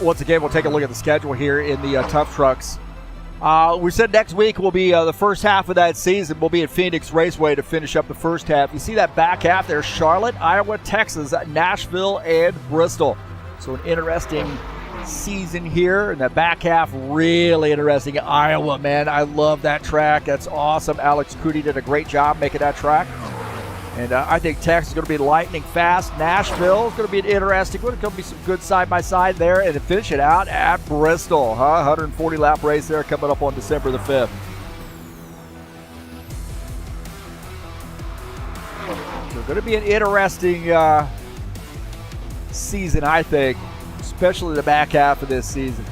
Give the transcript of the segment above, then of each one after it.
once again, we'll take a look at the schedule here in the Tough Trucks. We said next week will be the first half of that season. We'll be at Phoenix Raceway to finish up the first half. You see that back half there, Charlotte, Iowa, Texas, Nashville, and Bristol. So an interesting season here, and the back half really interesting. Iowa, man, I love that track. That's awesome. Alex Cootie did a great job making that track. And I think Texas is going to be lightning fast. Nashville is going to be an interesting one. It's going to be some good side-by-side there. And to finish it out at Bristol. 140-lap race there coming up on December the 5th. So going to be an interesting season, I think, especially the back half of this season.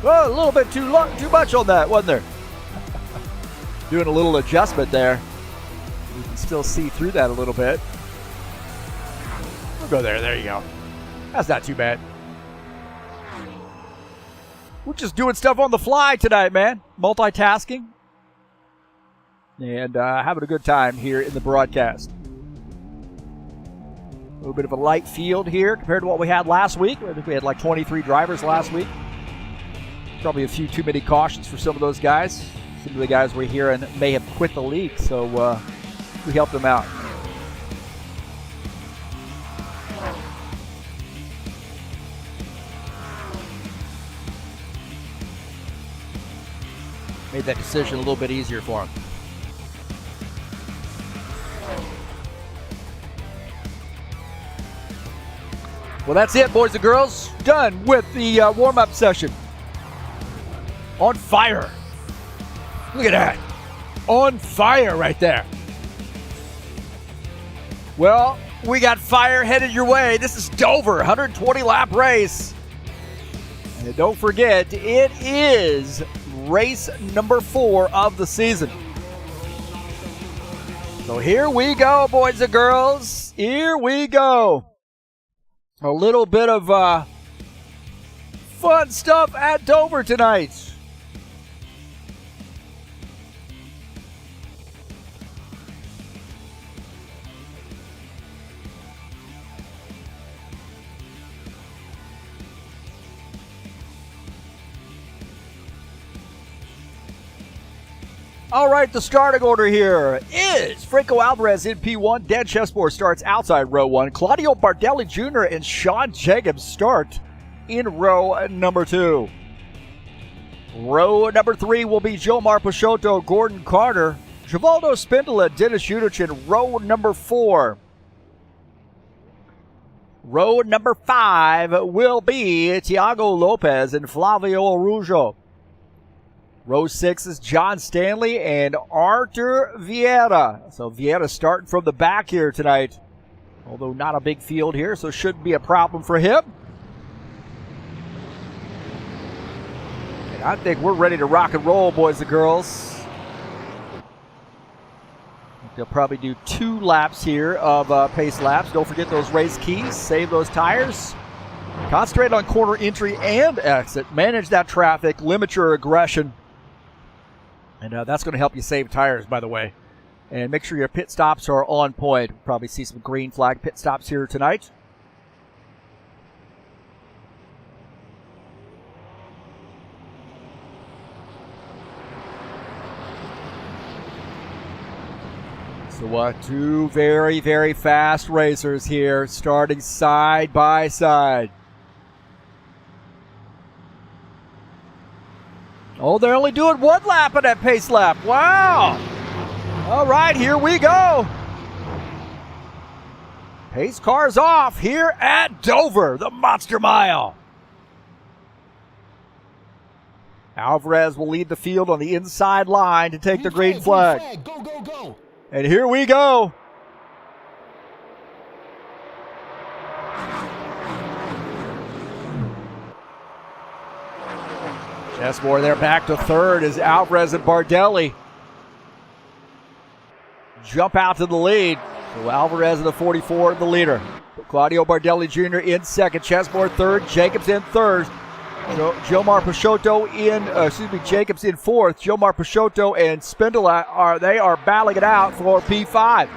Well, a little bit too much on that, wasn't there? Doing a little adjustment there. You can still see through that a little bit. We'll go there. There you go. That's not too bad. We're just doing stuff on the fly tonight, man. Multitasking. And having a good time here in the broadcast. A little bit of a light field here compared to what we had last week. I think we had like 23 drivers last week. Probably a few too many cautions for some of those guys. Some of the guys we're hearing may have quit the league, so we helped them out. Made that decision a little bit easier for him. Well, that's it, boys and girls. Done with the warm-up session. On fire. Look at that. On fire right there. Well, we got fire headed your way. This is Dover, 120-lap race. And don't forget, it is race number 4 of the season. So here we go, boys and girls. Here we go. A little bit of fun stuff at Dover tonight. All right, the starting order here is Franco Alvarez in P1. Dan Chesmore starts outside row 1. Claudio Bardelli Jr. and Sean Jacobs start in row number 2. Row number 3 will be Jomar Peixoto, Gordon Carter, Givaldo Spindola, Dennis Udich in row number 4. Row number 5 will be Thiago Lopez and Flavio Arujo. Row 6 is John Stanley and Arthur Vieira. So Vieira starting from the back here tonight. Although not a big field here, so shouldn't be a problem for him. And I think we're ready to rock and roll, boys and girls. They'll probably do 2 laps here of pace laps. Don't forget those race keys. Save those tires. Concentrate on corner entry and exit. Manage that traffic. Limit your aggression. And that's going to help you save tires, by the way. And make sure your pit stops are on point. We'll probably see some green flag pit stops here tonight. So 2 very, very fast racers here, starting side by side. Oh, they're only doing 1 lap of that pace lap. Wow. All right, here we go. Pace cars off here at Dover, the Monster Mile. Alvarez will lead the field on the inside line to take the green flag. Go, go, go. And here we go. Chesmore there back to third as Alvarez and Bardelli jump out to the lead. So Alvarez in the 44, the leader. Claudio Bardelli Jr. in second. Chesmore third. Jacobs in third. Jomar Peixoto Jacobs in fourth. Jomar Peixoto and Spindola are battling it out for P5.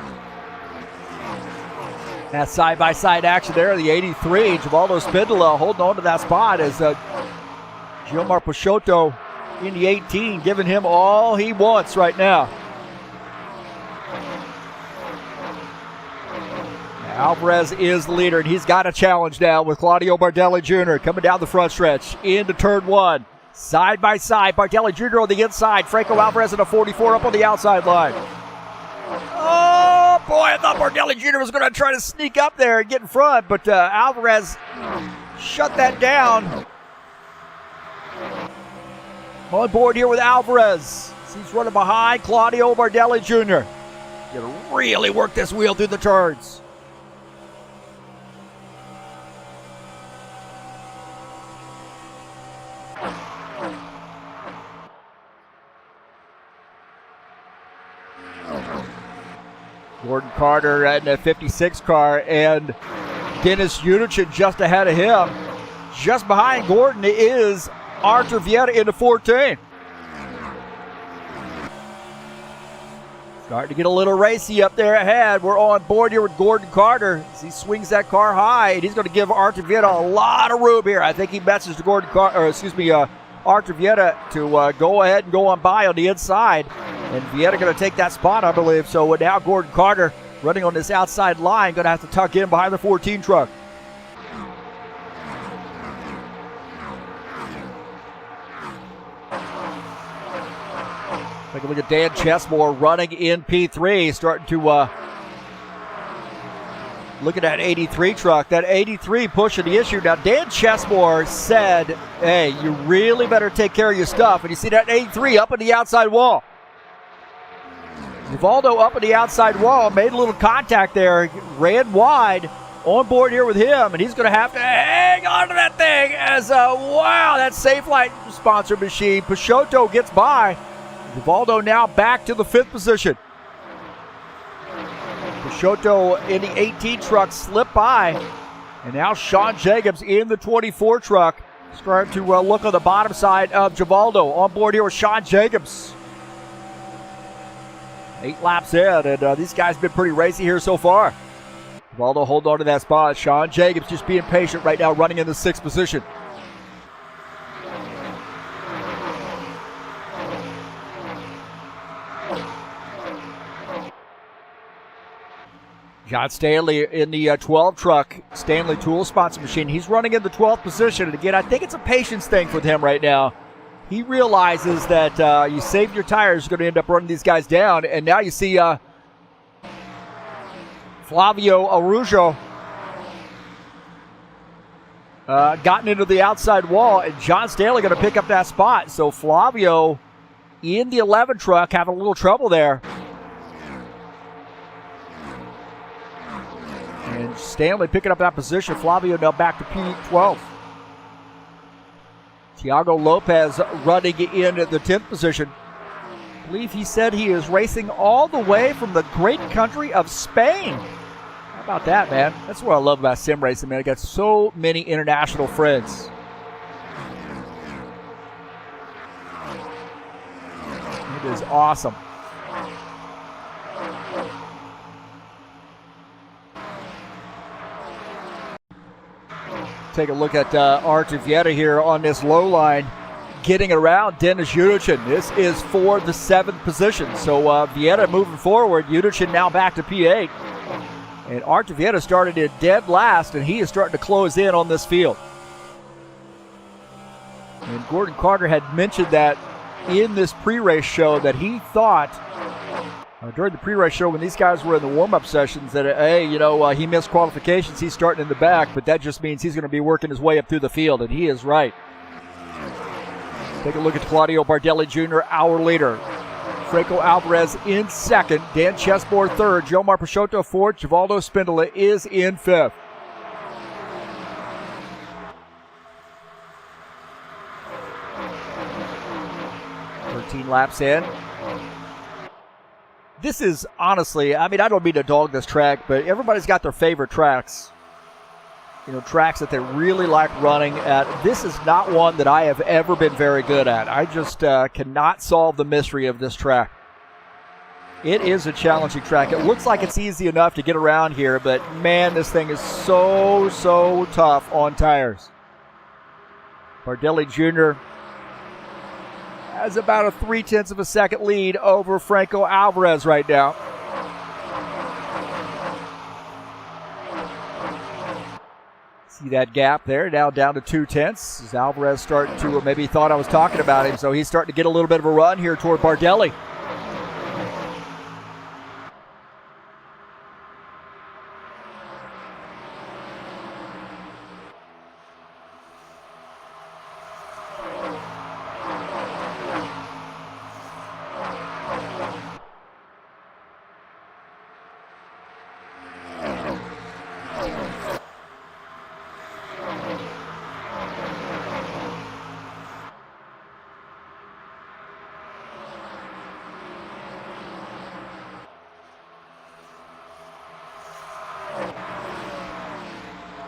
That side-by-side action there, the 83. Givaldo Spindola holding on to that spot as Jomar Peixoto in the 18, giving him all he wants right now. Alvarez is the leader, and he's got a challenge now with Claudio Bardelli Jr. coming down the front stretch into turn one. Side by side, Bardelli Jr. on the inside. Franco Alvarez in a 44 up on the outside line. Oh, boy, I thought Bardelli Jr. was going to try to sneak up there and get in front, but Alvarez shut that down. On board here with Alvarez. He's running behind Claudio Bardelli Jr. Going to really work this wheel through the turns. Gordon Carter in a 56 car, and Dennis Unichin just ahead of him. Just behind Gordon is Artur Vieta in the 14. Starting to get a little racy up there ahead. We're on board here with Gordon Carter as he swings that car high, and he's going to give Artur Vieta a lot of room here. I think he messaged Artur Vieta to go ahead and go on by on the inside. And Vieta going to take that spot, I believe. So now Gordon Carter running on this outside line, going to have to tuck in behind the 14 truck. Take a look at Dan Chesmore running in P3, starting to look at that 83 truck. That 83 pushing the issue. Now, Dan Chesmore said, hey, you really better take care of your stuff. And you see that 83 up on the outside wall. Givaldo up on the outside wall, made a little contact there, ran wide. On board here with him, and he's going to have to hang on to that thing as, wow, that Safe Light sponsor machine. Peixoto gets by. Givaldo now back to the 5th position. Peixoto in the 18 truck slipped by. And now Sean Jacobs in the 24 truck. Starting to look on the bottom side of Givaldo. On board here with Sean Jacobs. 8 laps in, and these guys have been pretty racy here so far. Givaldo holding on to that spot. Sean Jacobs just being patient right now, running in the 6th position. John Stanley in the 12 truck, Stanley Tool Sponsor Machine. He's running in the 12th position. And again, I think it's a patience thing with him right now. He realizes that you save your tires, you're going to end up running these guys down. And now you see Flavio Arujo gotten into the outside wall, and John Stanley going to pick up that spot. So Flavio in the 11 truck having a little trouble there. And Stanley picking up that position. Flavio now back to P12. Thiago Lopez running in the 10th position. I believe he said he is racing all the way from the great country of Spain. How about that, man? That's what I love about sim racing, man. I got so many international friends. It is awesome. Take a look at Artur Vieta here on this low line, getting around Dennis Unichin. This is for the 7th position. So Vieta moving forward. Unichin now back to P8. And Artur Vieta started in dead last, and he is starting to close in on this field. And Gordon Carter had mentioned that in this pre-race show that he thought, during the pre-race show when these guys were in the warm-up sessions, that, hey, you know, he missed qualifications, he's starting in the back, but that just means he's going to be working his way up through the field, and he is right. Take a look at Claudio Bardelli Jr., our leader. Franco Alvarez in 2nd, Dan Chesmore 3rd, Jomar Peixoto 4th, Givaldo Spindola is in 5th. Laps in. This is honestly, I mean, I don't mean to dog this track, but everybody's got their favorite tracks. tracks that they really like running at. This is not one that I have ever been very good at. I just cannot solve the mystery of this track. It is a challenging track. It looks like it's easy enough to get around here, but man, this thing is so tough on tires. Bardelli Jr. has about a 0.3 of a second lead over Franco Alvarez right now. See that gap there, now down to 0.2. As Alvarez starting to, maybe he thought I was talking about him, so he's starting to get a little bit of a run here toward Bardelli.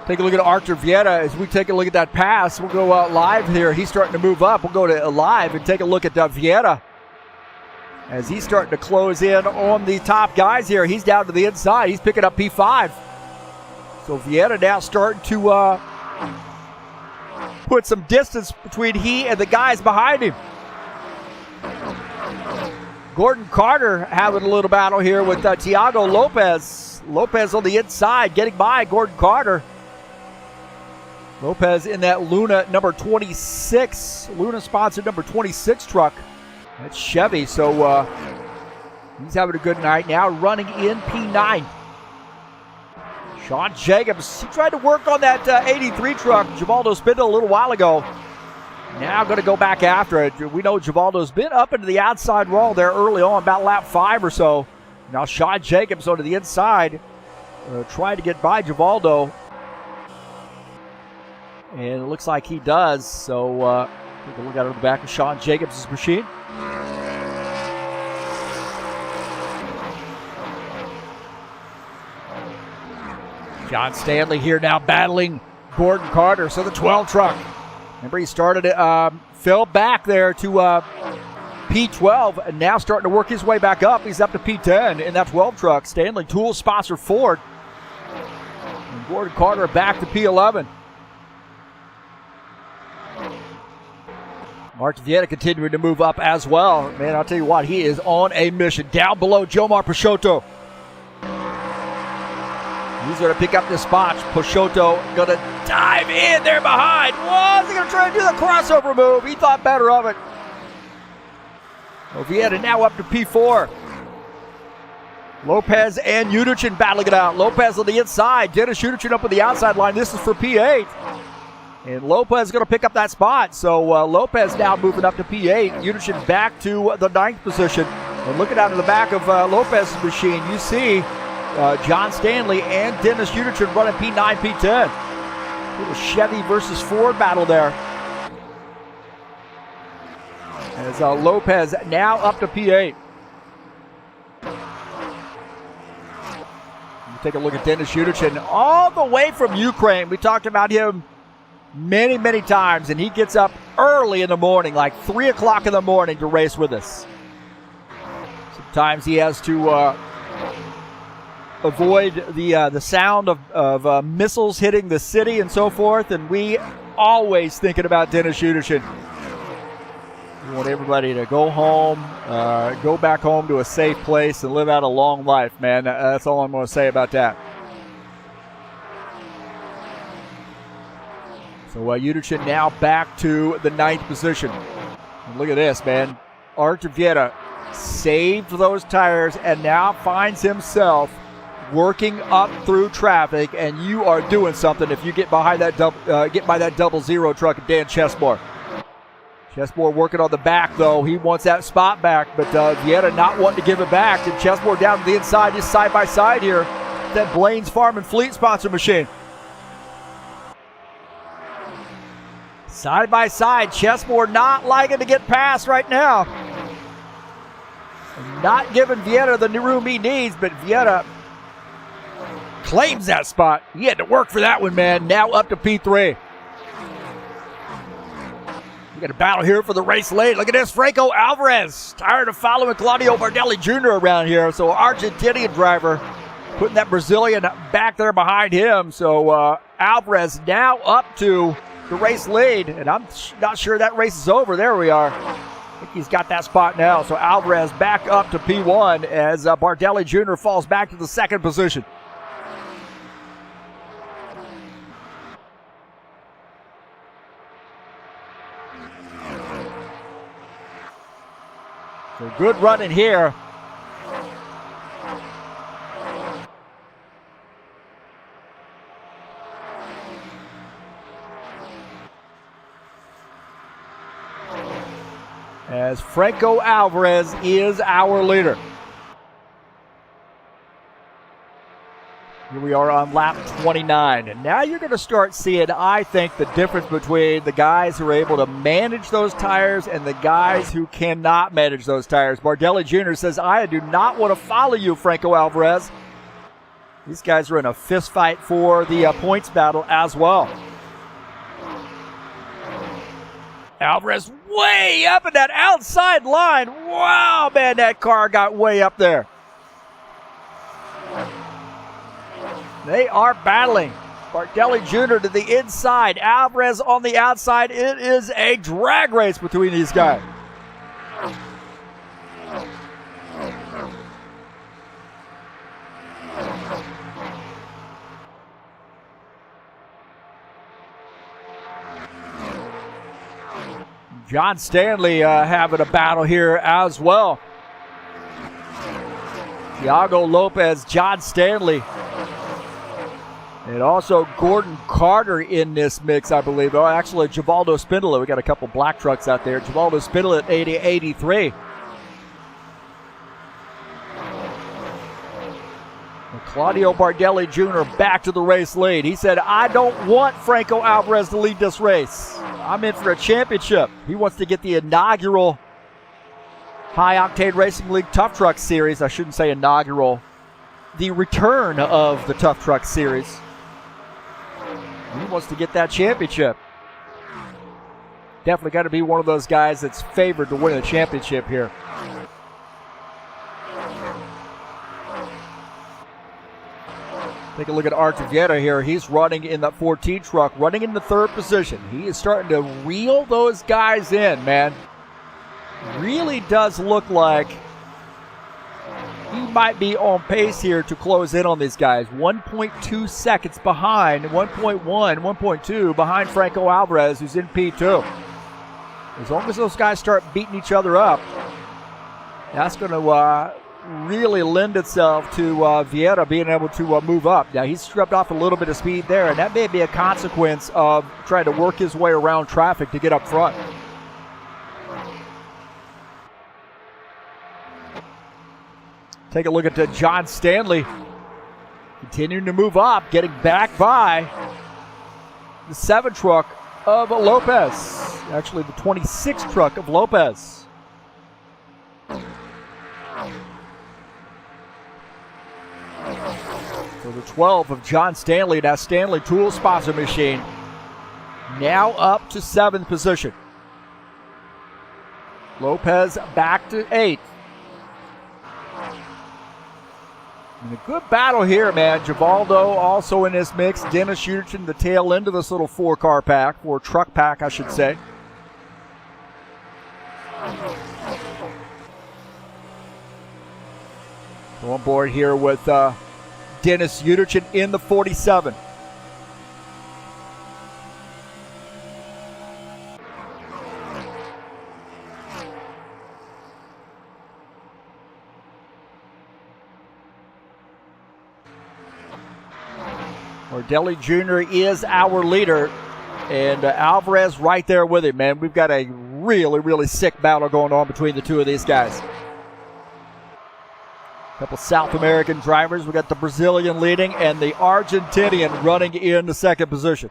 Take a look at Artur Vieta as we take a look at that pass. We'll go live here. He's starting to move up. We'll go to live and take a look at Vieta as he's starting to close in on the top guys here. He's down to the inside. He's picking up P5. So Vieta now starting to put some distance between he and the guys behind him. Gordon Carter having a little battle here with Thiago Lopez. Lopez on the inside getting by Gordon Carter. Lopez in that Luna number 26, Luna-sponsored number 26 truck. That's Chevy, so he's having a good night now, running in P9. Sean Jacobs, he tried to work on that 83 truck, Givaldo Spindle, a little while ago. Now going to go back after it. We know Givaldo's been up into the outside wall there early on, about lap 5 or so. Now Sean Jacobs onto the inside, trying to get by Givaldo. And it looks like he does, so take a look at the back of Sean Jacobs' machine. John Stanley here now battling Gordon Carter, so the 12 truck. Remember, he started fell back there to P12, and now starting to work his way back up. He's up to P10 in that 12 truck. Stanley, tool sponsor Ford. And Gordon Carter back to P11. Martin Vieta continuing to move up as well. Man, I'll tell you what, he is on a mission. Down below, Jomar Peixoto. He's going to pick up this spot. Peixoto going to dive in there behind. Whoa, he's going to try to do the crossover move. He thought better of it. Well, Vieta now up to P4. Lopez and Udichin battling it out. Lopez on the inside. Dennis Udichin up on the outside line. This is for P8. And Lopez is going to pick up that spot. So Lopez now moving up to P8. Udichin back to the 9th position. And looking out of the back of Lopez's machine, you see John Stanley and Dennis Udichin running P9, P10. Little Chevy versus Ford battle there. As Lopez now up to P8. Take a look at Dennis Udichin all the way from Ukraine. We talked about him many times, and he gets up early in the morning, like 3 o'clock in the morning, to race with us. Sometimes he has to avoid the sound of missiles hitting the city and so forth, and we always thinking about Dennis Udichin. We want everybody to go home, go back home to a safe place and live out a long life, man. That's all I'm going to say about that. So Udichin now back to the 9th position. And look at this, man. Artur Vieta saved those tires and now finds himself working up through traffic, and you are doing something if you get behind that by that 00 truck of Dan Chesmore. Chesmore working on the back, though. He wants that spot back, but Vieta not wanting to give it back. And Chesmore down to the inside, just side by side here. That Blaine's Farm and Fleet sponsor machine. Side by side, Chesmore not liking to get past right now. Not giving Vieta the room he needs, but Vieta claims that spot. He had to work for that one, man. Now up to P3. We got a battle here for the race lead. Look at this, Franco Alvarez. Tired of following Claudio Bardelli Jr. around here. So Argentinian driver putting that Brazilian back there behind him. So Alvarez now up to the race lead. And I'm not sure that race is over. There we are. I think he's got that spot now. So Alvarez back up to P1 as Bardelli Jr. falls back to the second position. So good running here. As Franco Alvarez is our leader. Here we are on lap 29. And now you're going to start seeing, I think, the difference between the guys who are able to manage those tires and the guys who cannot manage those tires. Bardelli Jr. says, I do not want to follow you, Franco Alvarez. These guys are in a fist fight for the points battle as well. Alvarez way up in that outside line. Wow, man, that car got way up there. They are battling. Bardelli Jr. to the inside. Alvarez on the outside. It is a drag race between these guys. John Stanley having a battle here as well. Thiago Lopez, John Stanley. And also Gordon Carter in this mix, I believe. Oh, actually, Givaldo Spindola. We got a couple black trucks out there. Givaldo Spindola at 80-83. Claudio Bardelli Jr. back to the race lead. He said, I don't want Franco Alvarez to lead this race. I'm in for a championship. He wants to get the inaugural High Octane Racing League Tough Truck Series. I shouldn't say inaugural. The return of the Tough Truck Series. He wants to get that championship. Definitely got to be one of those guys that's favored to win the championship here. Take a look at Archivetta here. He's running in that 14 truck, running in the third position. He is starting to reel those guys in, man. Really does look like he might be on pace here to close in on these guys. 1.2 seconds behind, 1.1, 1.2 behind Franco Alvarez, who's in P2. As long as those guys start beating each other up, that's going to really lend itself to Vieira being able to move up. Now, he's stripped off a little bit of speed there, and that may be a consequence of trying to work his way around traffic to get up front. Take a look at John Stanley continuing to move up, getting back by the 7 truck of Lopez. Actually, the 26 truck of Lopez. So the 12 of John Stanley, that Stanley Tool Sponsor Machine, now up to 7th position. Lopez back to 8th. And a good battle here, man. Givaldo also in this mix. Dennis Uterton, the tail end of this little 4-car pack, or truck pack, I should say. So on board here with Dennis Uterton in the 47. Bardelli Jr. is our leader, and Alvarez right there with him, man. We've got a really, really sick battle going on between the two of these guys. A couple South American drivers. We got the Brazilian leading and the Argentinian running in the second position.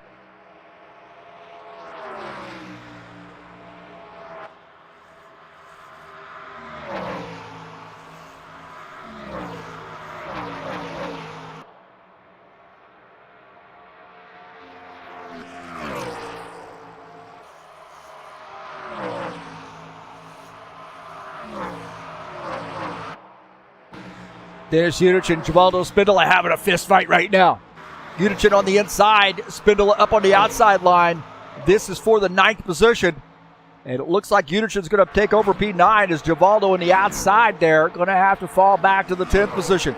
There's Unich and Givaldo Spindola having a fist fight right now. Unich on the inside, Spindola up on the outside line. This is for the 9th position. And it looks like Unich is going to take over P9 as Givaldo on the outside there. Going to have to fall back to the 10th position.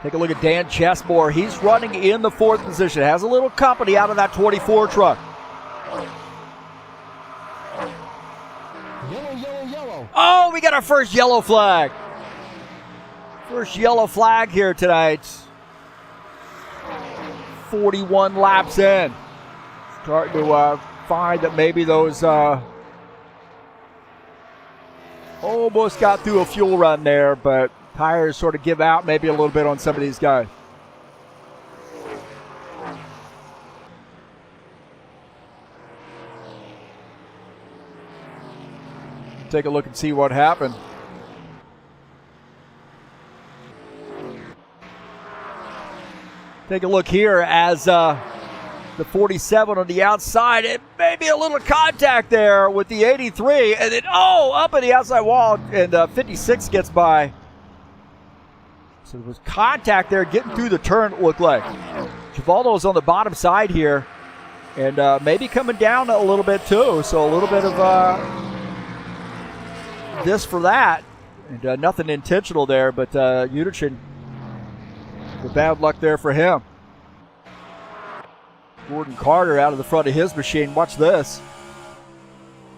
Take a look at Dan Chesmore. He's running in the 4th position. Has a little company out of that 24 truck. Yellow, yellow, yellow. Oh, we got our first yellow flag. First yellow flag here tonight. 41 laps in. Starting to find that maybe those almost got through a fuel run there, but tires sort of give out maybe a little bit on some of these guys. Take a look and see what happened. Take a look here as the 47 on the outside. It may be a little contact there with the 83, and then up at the outside wall, and 56 gets by. So there was contact there getting through the turn, it looked like. Givaldo's on the bottom side here, and maybe coming down a little bit too. So a little bit of this for that. And nothing intentional there, but Utichin, the bad luck there for him. Gordon Carter out of the front of his machine. Watch this.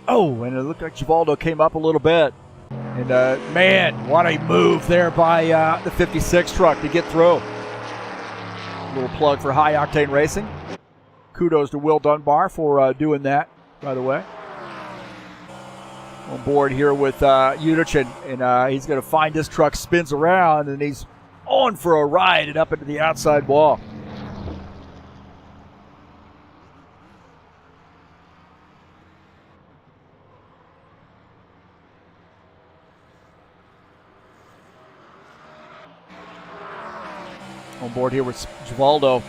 Oh, and it looked like Givaldo came up a little bit. And, man, what a move there by the 56 truck to get through. A little plug for High Octane Racing. Kudos to Will Dunbar for doing that, by the way. On board here with Unich, and he's going to find this truck spins around, and he's on for a ride and up into the outside wall. On board here with Givaldo.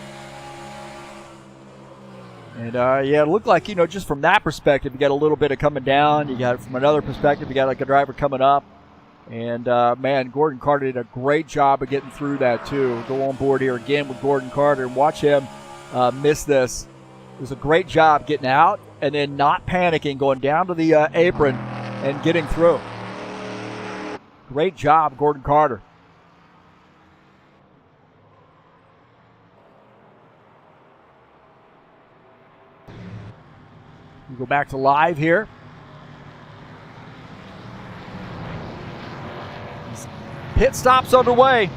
And, yeah, it looked like, just from that perspective, you got a little bit of coming down. You got, from another perspective, you got like a driver coming up. And, man, Gordon Carter did a great job of getting through that, too. Go on board here again with Gordon Carter and watch him miss this. It was a great job getting out and then not panicking, going down to the apron and getting through. Great job, Gordon Carter. We go back to live here. Pit stops underway.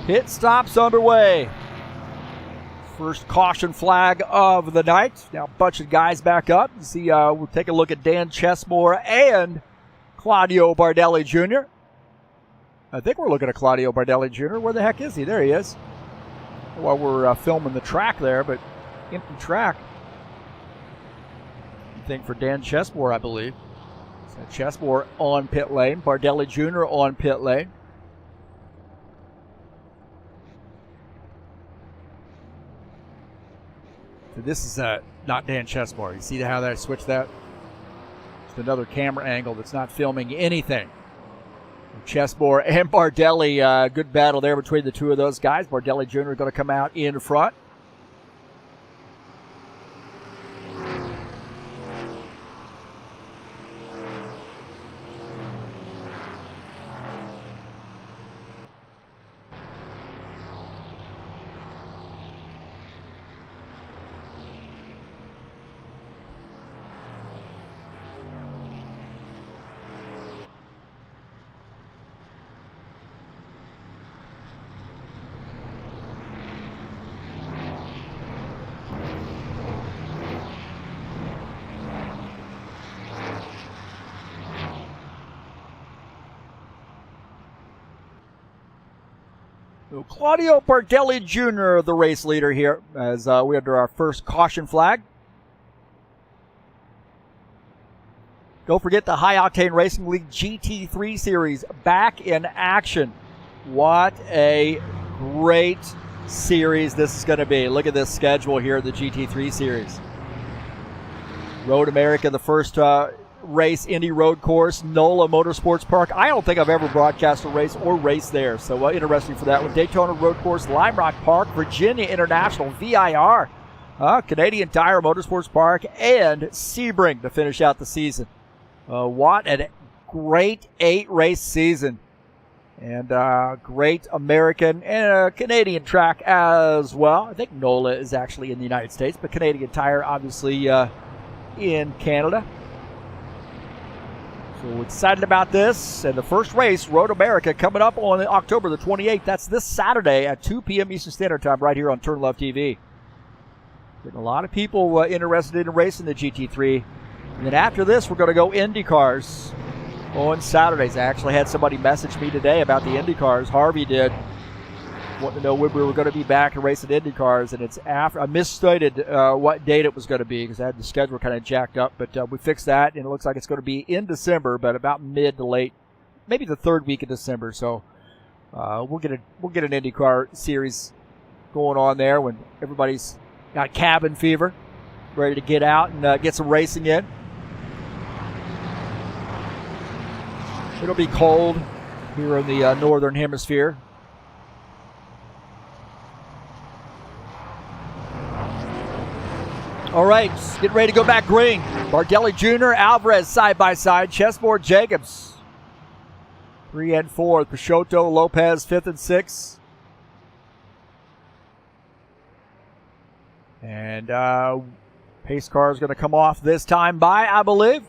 Pit stops underway. First caution flag of the night. Now a bunch of guys back up. You see, we'll take a look at Dan Chesmore and Claudio Bardelli Jr. I think we're looking at Claudio Bardelli Jr. Where the heck is he? There he is. While we're filming the track there, but empty track. Thing for Dan Chesmore, I believe. So Chesmore on pit lane, Bardelli Jr. on pit lane. So this is not Dan Chesmore. You see how I switched that? Just another camera angle that's not filming anything. Chesmore and Bardelli, good battle there between the two of those guys. Bardelli Jr. going to come out in front. So Claudio Bardelli Jr., the race leader here, as we under our first caution flag. Don't forget the High Octane Racing League GT3 Series back in action. What a great series this is going to be. Look at this schedule here, the GT3 Series. Road America, the first race, Indy Road Course, NOLA Motorsports Park. I don't think I've ever broadcast a race or race there, so interesting for that one. Daytona Road Course, Lime Rock Park, Virginia International, VIR, Canadian Tire Motorsports Park, and Sebring to finish out the season. What a great 8-race season. And great American and Canadian track as well. I think NOLA is actually in the United States, but Canadian Tire obviously in Canada. So excited about this. And the first race, Road America, coming up on October the 28th. That's this Saturday at 2 p.m. Eastern Standard Time right here on TurnLeftTV. Getting a lot of people interested in racing the GT3. And then after this, we're going to go Indy cars on Saturdays. I actually had somebody message me today about the Indy cars. Harvey did. Wanted to know when we were going to be back and racing Indy cars, and it's after. I misstated what date it was going to be because I had the schedule kind of jacked up, but we fixed that, and it looks like it's going to be in December, but about mid to late, maybe the third week of December. So we'll get an Indy car series going on there when everybody's got cabin fever, ready to get out and get some racing in. It'll be cold here in the northern hemisphere. All right, get ready to go back green. Bardelli Jr., Alvarez side by side. Chessboard Jacobs 3 and 4. Peixoto, Lopez 5th and 6th. And pace car is going to come off this time by, I believe.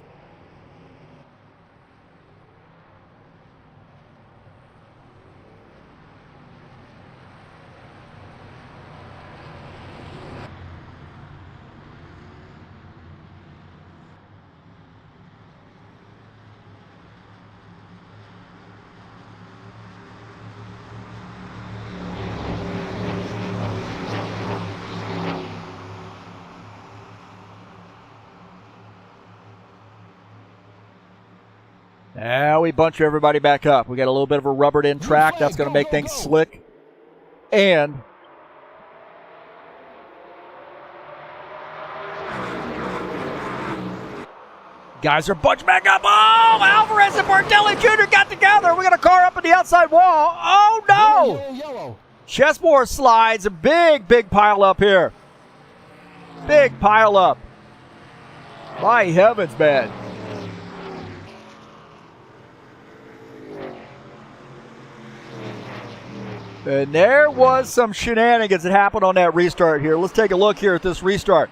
Now we bunch everybody back up. We got a little bit of a rubbered in track. That's going to make things slick. And guys are bunched back up. Oh, Alvarez and Bardelli Jr. got together. We got a car up on the outside wall. Oh, no. Yellow. Chessboard slides. A big pile up here. Big pile up. My heavens, man. And there was some shenanigans that happened on that restart here. Let's take a look here at this restart.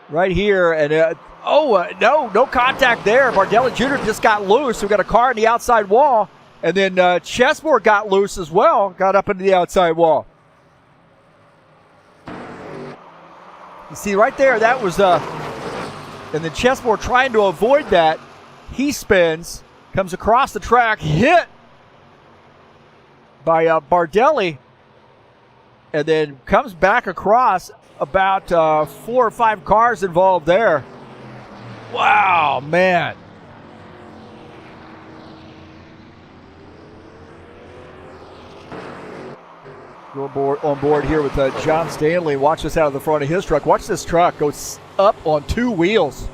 Right here. And no contact there. Bardelli Jr. just got loose. We got a car in the outside wall. And then Chessboard got loose as well. Got up into the outside wall. You see right there, that was and then Chessboard trying to avoid that. He spins, comes across the track, hit by Bardelli, and then comes back across. About 4 or 5 cars involved there. Wow, man. Go on board here with John Stanley. Watch this out of the front of his truck. Watch this truck go up on 2 wheels.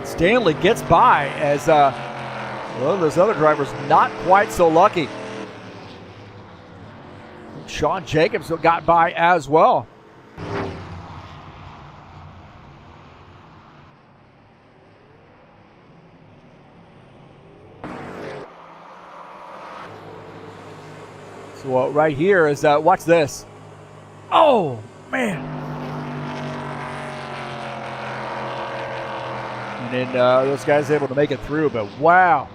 Stanley gets by as those other drivers not quite so lucky. Sean Jacobs got by as well. So right here is, watch this. Oh, man. And then those guys able to make it through, but wow.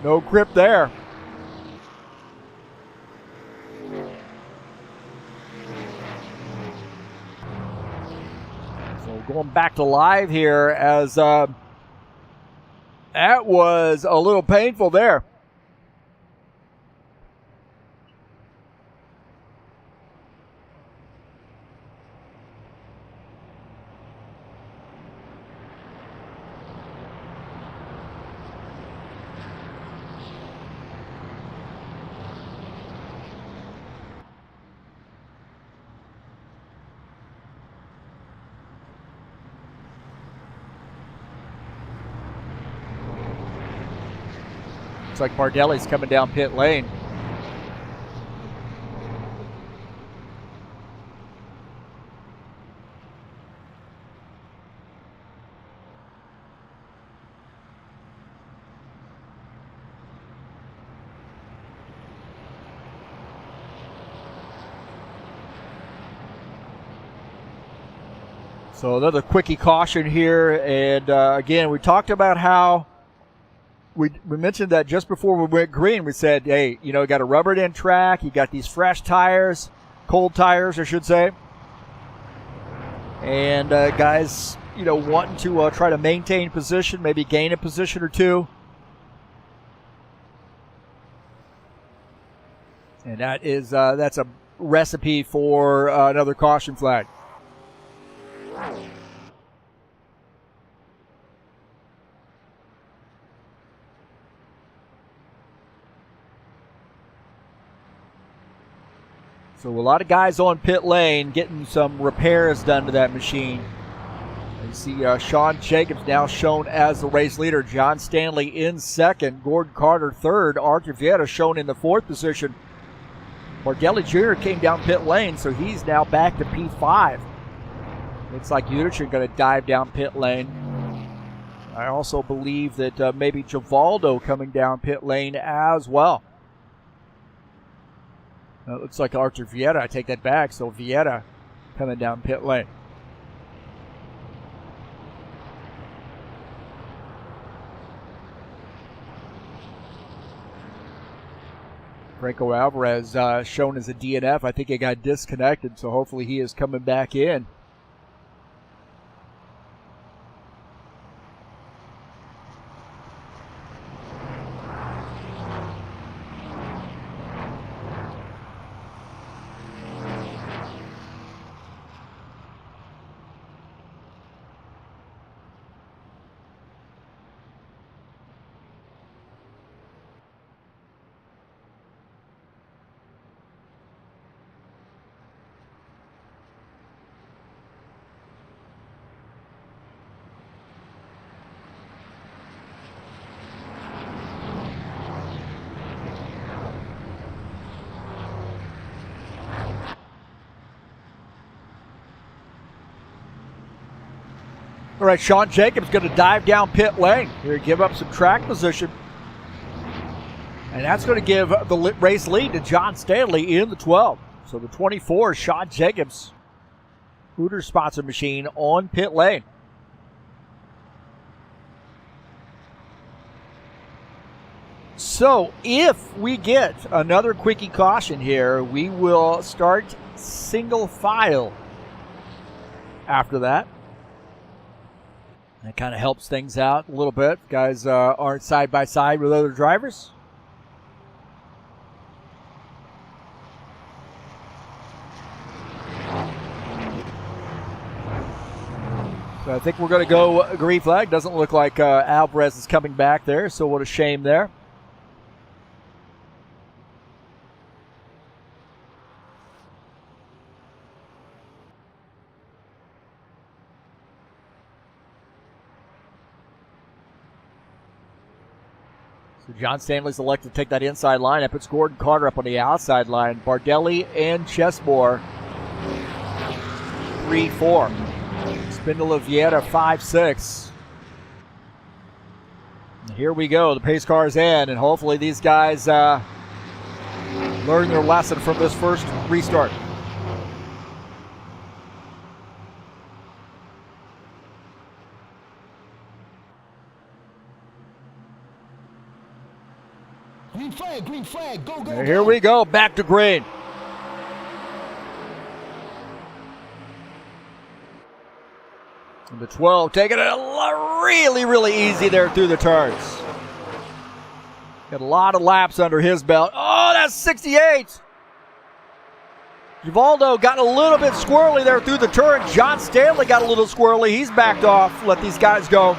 No grip there. So going back to live here as that was a little painful there. Looks like Bardelli's coming down pit lane. So another quickie caution here, and again, we talked about how we mentioned that just before we went green. We said, hey, you got a rubbered in track, you got these fresh tires, cold tires, I should say, and guys, wanting to try to maintain position, maybe gain a position or two, and that's a recipe for another caution flag. So a lot of guys on pit lane getting some repairs done to that machine. You see Sean Jacobs now shown as the race leader. John Stanley in second. Gordon Carter third. Arthur Vieta shown in the fourth position. Bardelli Jr. came down pit lane, so he's now back to P5. Looks like Udichuk going to dive down pit lane. I also believe that maybe Givaldo coming down pit lane as well. It looks like Arthur Vieta. I take that back. So Vieta coming down pit lane. Franco Alvarez shown as a DNF. I think he got disconnected, so hopefully he is coming back in. All right, Sean Jacobs going to dive down pit lane here, give up some track position. And that's going to give the race lead to John Stanley in the 12. So the 24 is Sean Jacobs, Hooters sponsor machine on pit lane. So if we get another quickie caution here, we will start single file after that. That kind of helps things out a little bit. Guys aren't side by side with other drivers. So I think we're going to go green flag. Doesn't look like Alvarez is coming back there, so what a shame there. So John Stanley's elected to take that inside line. That puts Gordon Carter up on the outside line. Bardelli and Chesmore 3-4. Spindle of Vieta 5-6. Here we go. The pace car's in, and hopefully these guys learn their lesson from this first restart. Green flag, go, go, And here we go, back to green. And the 12 taking it really, really easy there through the turns. Got a lot of laps under his belt. Oh, that's 68. Givaldo got a little bit squirrely there through the turn. John Stanley got a little squirrely. He's backed off. Let these guys go.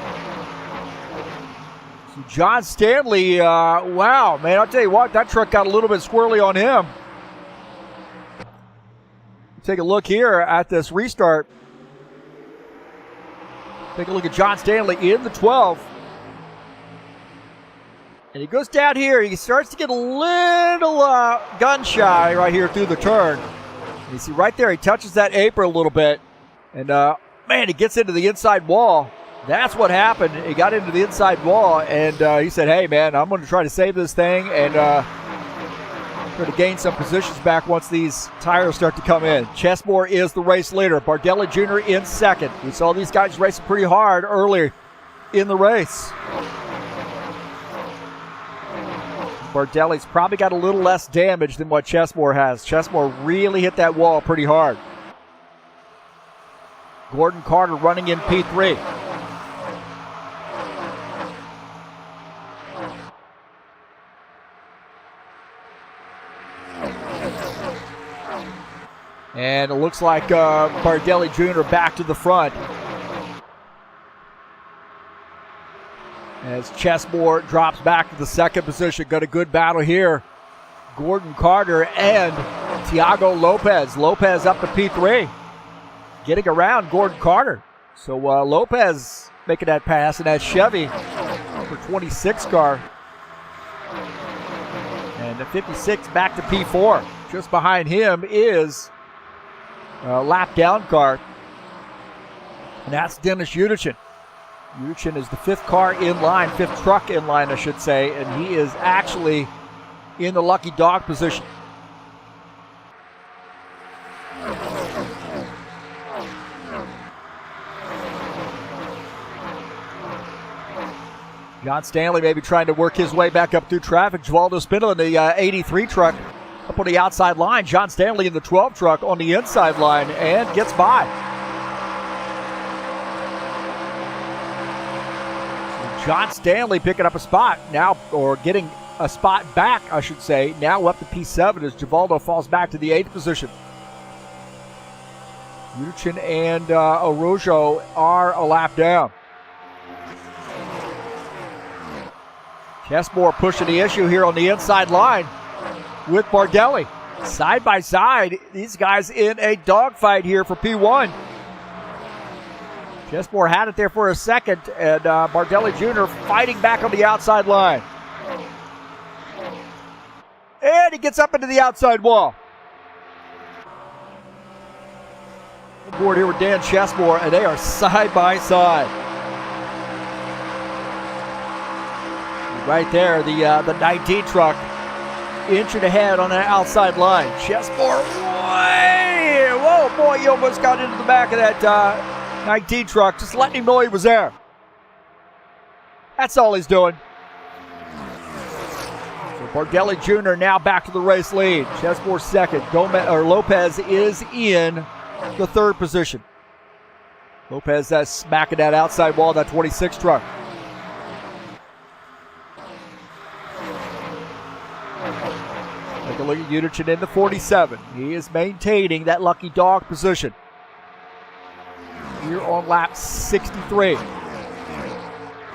John Stanley, wow, man, I'll tell you what, that truck got a little bit squirrely on him. Take a look here at this restart. Take a look at John Stanley in the 12. And he goes down here. He starts to get a little gun shy right here through the turn. And you see right there, he touches that apron a little bit. And, man, he gets into the inside wall. That's what happened. He got into the inside wall, and he said, hey, man, I'm going to try to save this thing and try to gain some positions back once these tires start to come in. Chesmore is the race leader. Bardelli Jr. in second. We saw these guys racing pretty hard earlier in the race. Bardelli's probably got a little less damage than what Chesmore has. Chesmore really hit that wall pretty hard. Gordon Carter running in P3. And it looks like Bardelli Jr. back to the front. As Chesmore drops back to the second position. Got a good battle here. Gordon Carter and Tiago Lopez. Lopez up to P3. Getting around Gordon Carter. So Lopez making that pass in that Chevy for 26 car. And the 56 back to P4. Just behind him is lap down car. And that's Dennis Udichin. Udichin is the fifth car in line, fifth truck in line, I should say, and he is actually in the lucky dog position. John Stanley maybe trying to work his way back up through traffic. Givaldo Spindle in the 83 truck up on the outside line. John Stanley in the 12 truck on the inside line and gets by. John Stanley picking up a spot now, or getting a spot back, I should say, now up to P7 as Givaldo falls back to the 8th position. Udichin and Araujo are a lap down. Chesmore pushing the issue here on the inside line with Bardelli. Side by side, these guys in a dogfight here for P1. Chesmore had it there for a second, and Bardelli Jr. fighting back on the outside line. And he gets up into the outside wall. On board here with Dan Chesmore, and they are side by side. Right there, the 19 truck inching ahead on that outside line. Chesmore, way! Whoa, boy, he almost got into the back of that 19 truck, just letting him know he was there. That's all he's doing. So Bardelli Jr. now back to the race lead. Chesmore second. Lopez is in the third position. Lopez smacking that outside wall, that 26 truck. Take a look at Udichin in the 47. He is maintaining that lucky dog position here on lap 63.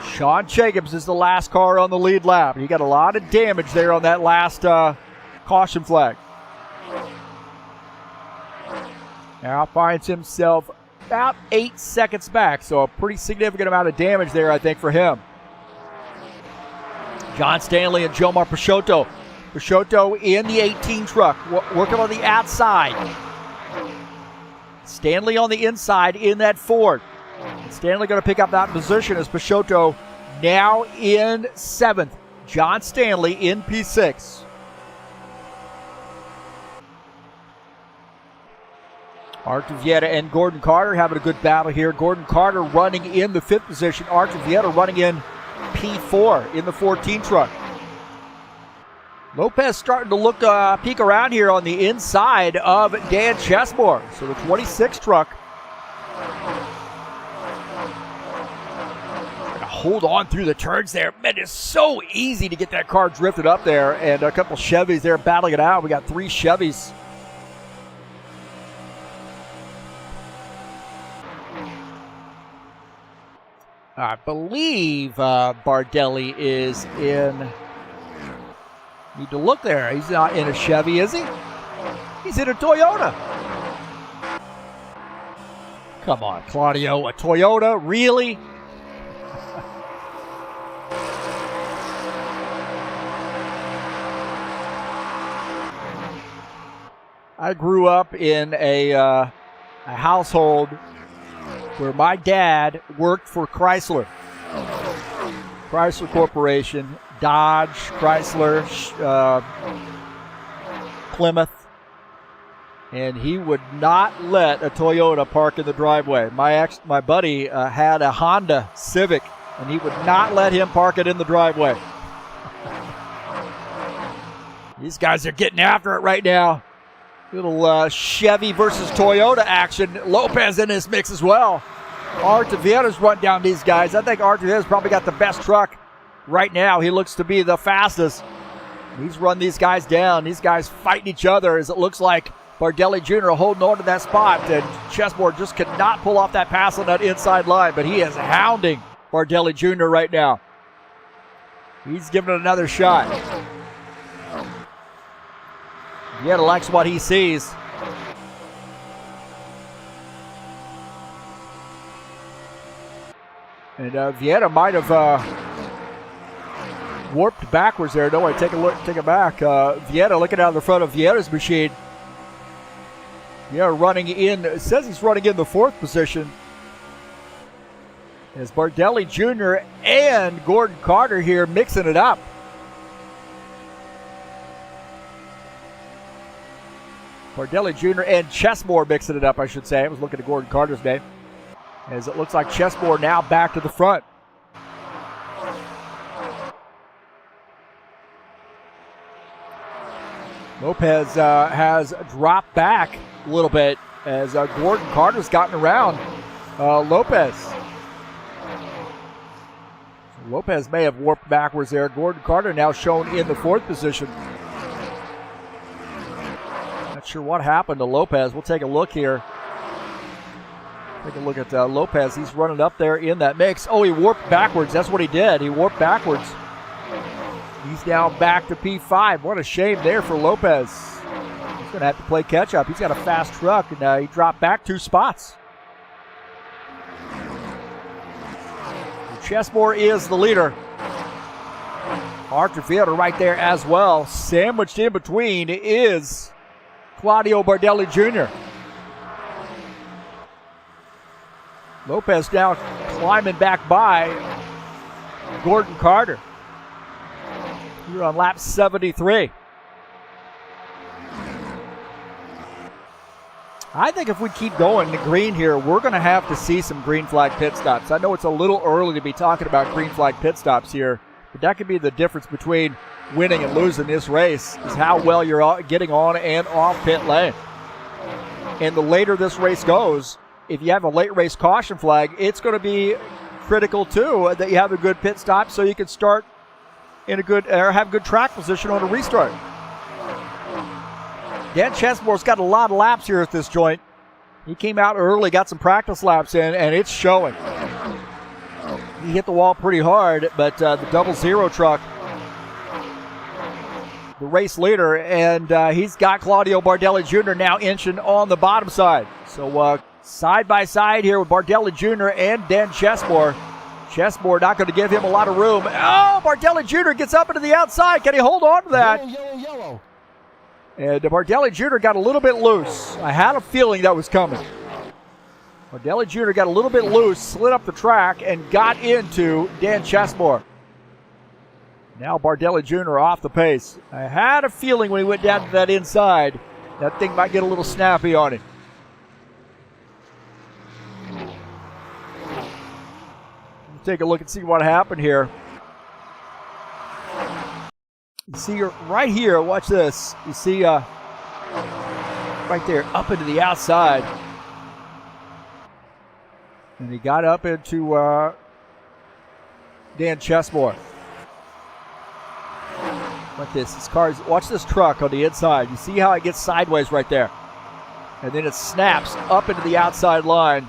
Sean Jacobs is the last car on the lead lap. He got a lot of damage there on that last caution flag. Now finds himself about 8 seconds back, so a pretty significant amount of damage there, I think, for him. John Stanley and Jomar Peixoto. Peixoto in the 18 truck, working on the outside. Stanley on the inside in that Ford. And Stanley going to pick up that position as Peixoto now in 7th. John Stanley in P6. Artur Vieta and Gordon Carter having a good battle here. Gordon Carter running in the 5th position. Artur Vieta running in P4 in the 14 truck. Lopez starting to look, peek around here on the inside of Dan Chesmore. So the 26 truck trying to hold on through the turns there. Man, it's so easy to get that car drifted up there. And a couple Chevys there battling it out. We got 3 Chevys. I believe Bardelli is in... Need to look there. He's not in a Chevy, is he? He's in a Toyota. Come on, Claudio. A Toyota? Really? I grew up in a household where my dad worked for Chrysler Corporation, Dodge, Chrysler, Plymouth, and he would not let a Toyota park in the driveway. My buddy had a Honda Civic, and he would not let him park it in the driveway. These guys are getting after it right now. Little Chevy versus Toyota action. Lopez in this mix as well. Artevieta's run down these guys. I think Artevieta's probably got the best truck right now. He looks to be the fastest. He's run these guys down. These guys fighting each other as it looks like Bardelli Jr. holding on to that spot. And Chessmore just could not pull off that pass on that inside line, but he is hounding Bardelli Jr. right now. He's giving it another shot. Vieta likes what he sees. And Vieta might have warped backwards there. No, take a look, take it back. Vieta looking out of the front of Vieta's machine. Vieta running in, it says he's running in the fourth position. As Bardelli Jr. and Gordon Carter here mixing it up. Bardelli Jr. and Chessmore mixing it up, I should say. I was looking at Gordon Carter's name. As it looks like Chessmore now back to the front. Lopez has dropped back a little bit as Gordon Carter's gotten around Lopez. Lopez may have warped backwards there. Gordon Carter now shown in the fourth position. Not sure what happened to Lopez. We'll take a look here. Take a look at Lopez. He's running up there in that mix. Oh, he warped backwards. That's what he did. He warped backwards. He's now back to P5. What a shame there for Lopez. He's going to have to play catch up. He's got a fast truck, and he dropped back 2 spots. Chessmore is the leader. Artevieta right there as well. Sandwiched in between is Claudio Bardelli Jr. Lopez now climbing back by Gordon Carter. We're on lap 73. I think if we keep going to green here, we're going to have to see some green flag pit stops. I know it's a little early to be talking about green flag pit stops here, but that could be the difference between winning and losing this race, is how well you're getting on and off pit lane. And the later this race goes, if you have a late race caution flag, it's going to be critical too that you have a good pit stop so you can start in a good, or have good track position on a restart. Dan Chessmore's got a lot of laps here at this joint. He came out early, got some practice laps in, and it's showing. He hit the wall pretty hard, but the 00 truck, the race leader, and he's got Claudio Bardelli Jr. now inching on the bottom side. So side by side here with Bardelli Jr. and Dan Chessmore. Chessmore not going to give him a lot of room. Oh, Bardelli Jr. gets up into the outside. Can he hold on to that? Yellow. And Bardelli Jr. got a little bit loose. I had a feeling that was coming. Bardelli Jr. got a little bit loose, slid up the track, and got into Dan Chessmore. Now Bardelli Jr. off the pace. I had a feeling when he went down to that inside, that thing might get a little snappy on him. We'll take a look and see what happened here. You see right here, watch this. You see right there up into the outside. And he got up into Dan Chessmore. Like this car's, watch this truck on the inside. You see how it gets sideways right there. And then it snaps up into the outside line.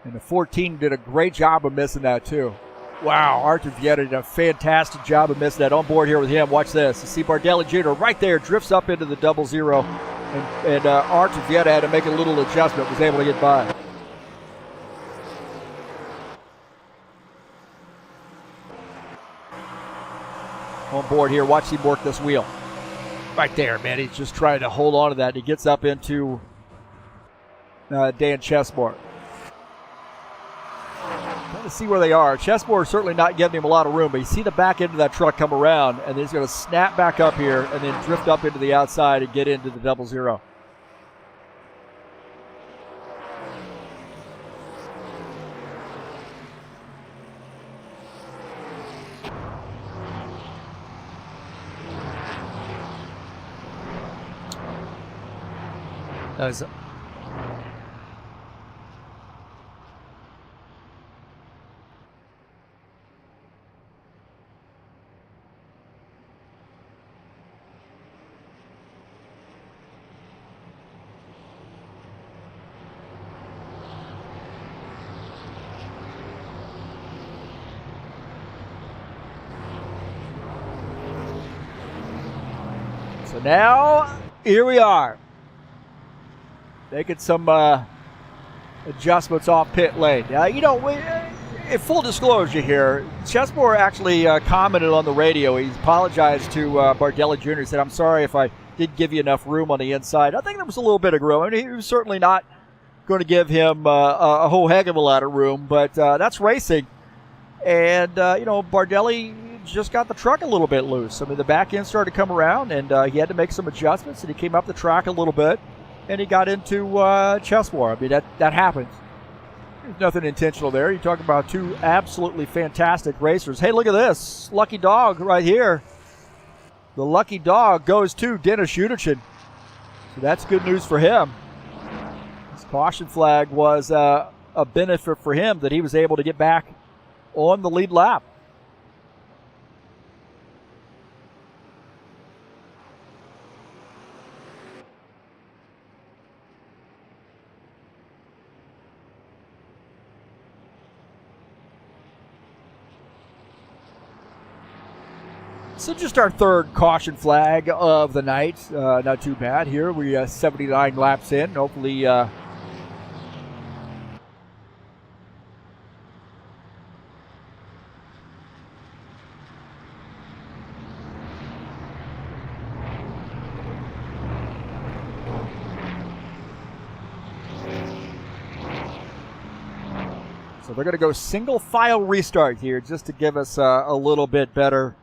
And the 14 did a great job of missing that too. Wow, Artevieta did a fantastic job of missing that. On board here with him, watch this. You see Bardelli Jr. right there, drifts up into the 00. And Artevieta had to make a little adjustment, was able to get by. On board here, watch him work this wheel. Right there, man. He's just trying to hold on to that. He gets up into Dan Chesmore. Trying to see where they are. Chesmore is certainly not giving him a lot of room, but you see the back end of that truck come around, and then he's going to snap back up here and then drift up into the outside and get into the 0-0. That was so now here we are. Making some adjustments off pit lane. In full disclosure here, Chesmore actually commented on the radio. He apologized to Bardelli Jr. He said, "I'm sorry if I didn't give you enough room on the inside." I think there was a little bit of room. I mean, he was certainly not going to give him a whole heck of a lot of room, but that's racing. And, Bardelli just got the truck a little bit loose. I mean, the back end started to come around, and he had to make some adjustments, and he came up the track a little bit. And he got into Chesmore. I mean, that happens. There's nothing intentional there. You talk about two absolutely fantastic racers. Hey, look at this. Lucky dog right here. The lucky dog goes to Dennis Yunichin. So that's good news for him. This caution flag was a benefit for him that he was able to get back on the lead lap. So just our third caution flag of the night. Not too bad here. We 79 laps in. Hopefully so they're going to go single file restart here just to give us a little bit better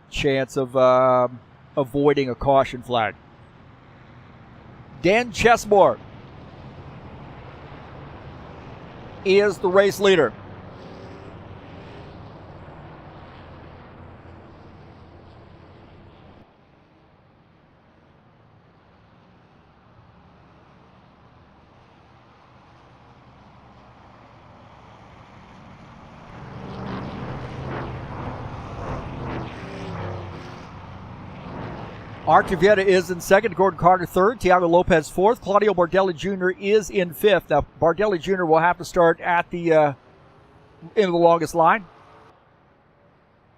chance of avoiding a caution flag. Dan Chesmore is the race leader. Archiveta is in second, Gordon Carter third, Tiago Lopez fourth, Claudio Bardelli Jr. is in fifth. Now, Bardelli Jr. will have to start at the end of the longest line.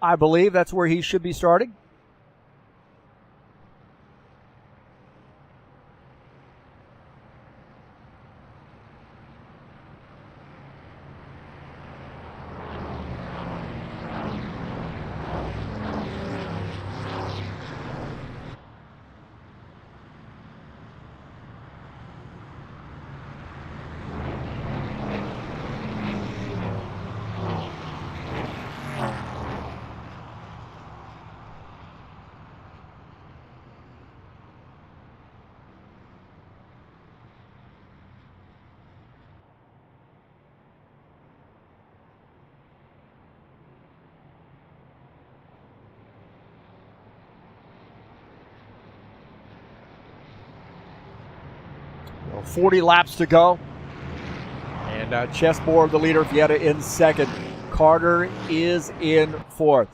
I believe that's where he should be starting. Well, 40 laps to go. And Chesmore, the leader, Vieta in second. Carter is in fourth.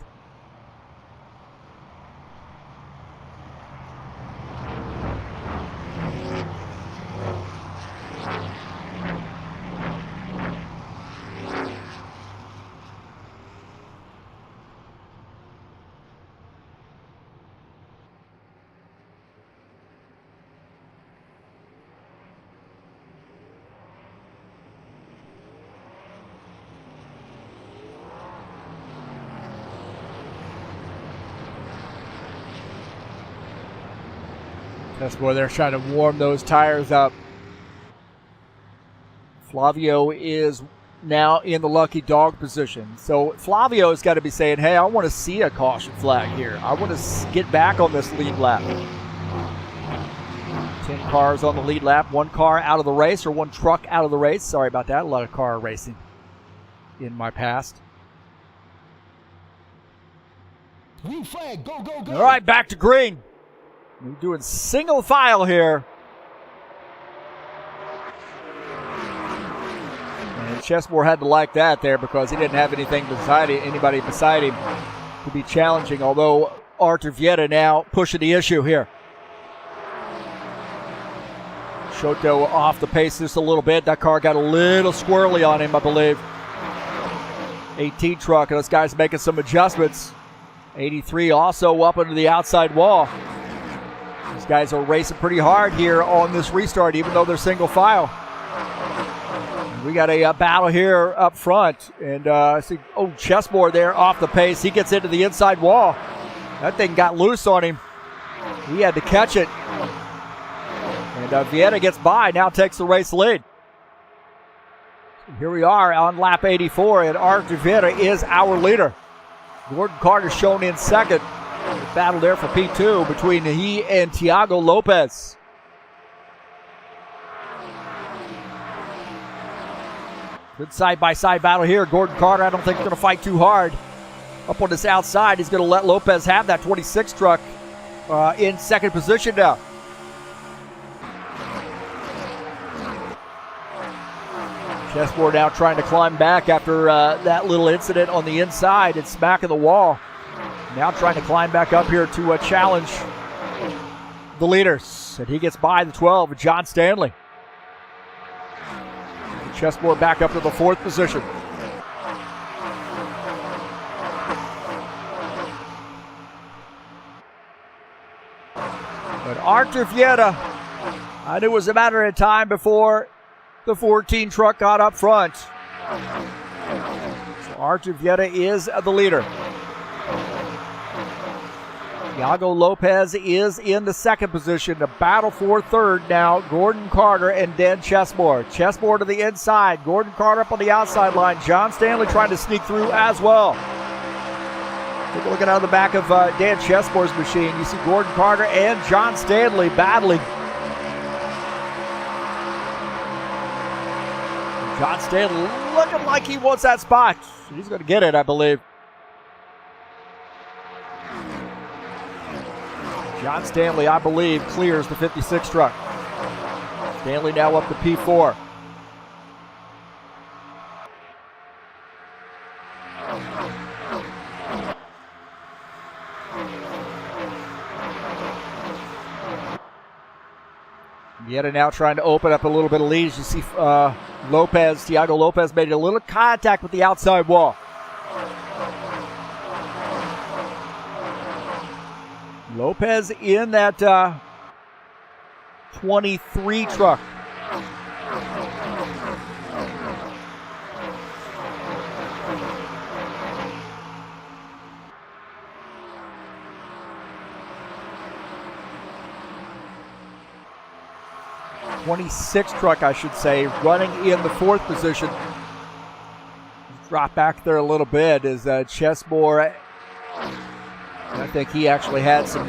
That's where they're trying to warm those tires up. Flavio is now in the lucky dog position. So Flavio's got to be saying, hey, I want to see a caution flag here. I want to get back on this lead lap. 10 cars on the lead lap. 1 car out of the race, or 1 truck out of the race. Sorry about that. A lot of car racing in my past. Green flag, go, go, go. All right, back to green. We're doing single file here. And Chesmore had to like that there because he didn't have anybody beside him to be challenging, although Artur Vieta now pushing the issue here. Shoto off the pace just a little bit. That car got a little squirrely on him, I believe. 18 truck, and this guy's making some adjustments. 83 also up into the outside wall. These guys are racing pretty hard here on this restart, even though they're single file. We got a battle here up front, and I see Chesmore there off the pace. He gets into the inside wall. That thing got loose on him. He had to catch it. And Vieta gets by, now takes the race lead. So here we are on lap 84, and Artur Vieta is our leader. Gordon Carter shown in second. Battle there for P2 between he and Thiago Lopez. Good side-by-side battle here. Gordon Carter, I don't think, is going to fight too hard. Up on this outside, he's going to let Lopez have that 26 truck in second position now. Chesmore now trying to climb back after that little incident on the inside and smacking the wall. Now trying to climb back up here to challenge the leaders. And he gets by the 12, John Stanley. Chesmore back up to the 4th position. But Artur Vieta, I knew it was a matter of time before the 14 truck got up front. So Artur Vieta is the leader. Thiago Lopez is in the second position. The battle for third now. Gordon Carter and Dan Chesmore. Chesmore to the inside. Gordon Carter up on the outside line. John Stanley trying to sneak through as well. Take a look out of the back of Dan Chesmore's machine. You see Gordon Carter and John Stanley battling. John Stanley looking like he wants that spot. He's going to get it, I believe. John Stanley, I believe, clears the 56 truck. Stanley now up to P4. Vieta now trying to open up a little bit of lead. As you see Thiago Lopez made a little contact with the outside wall. Lopez in that 23 truck. '26 truck, I should say, running in the 4th position. Drop back there a little bit as Chesmore. I think he actually had some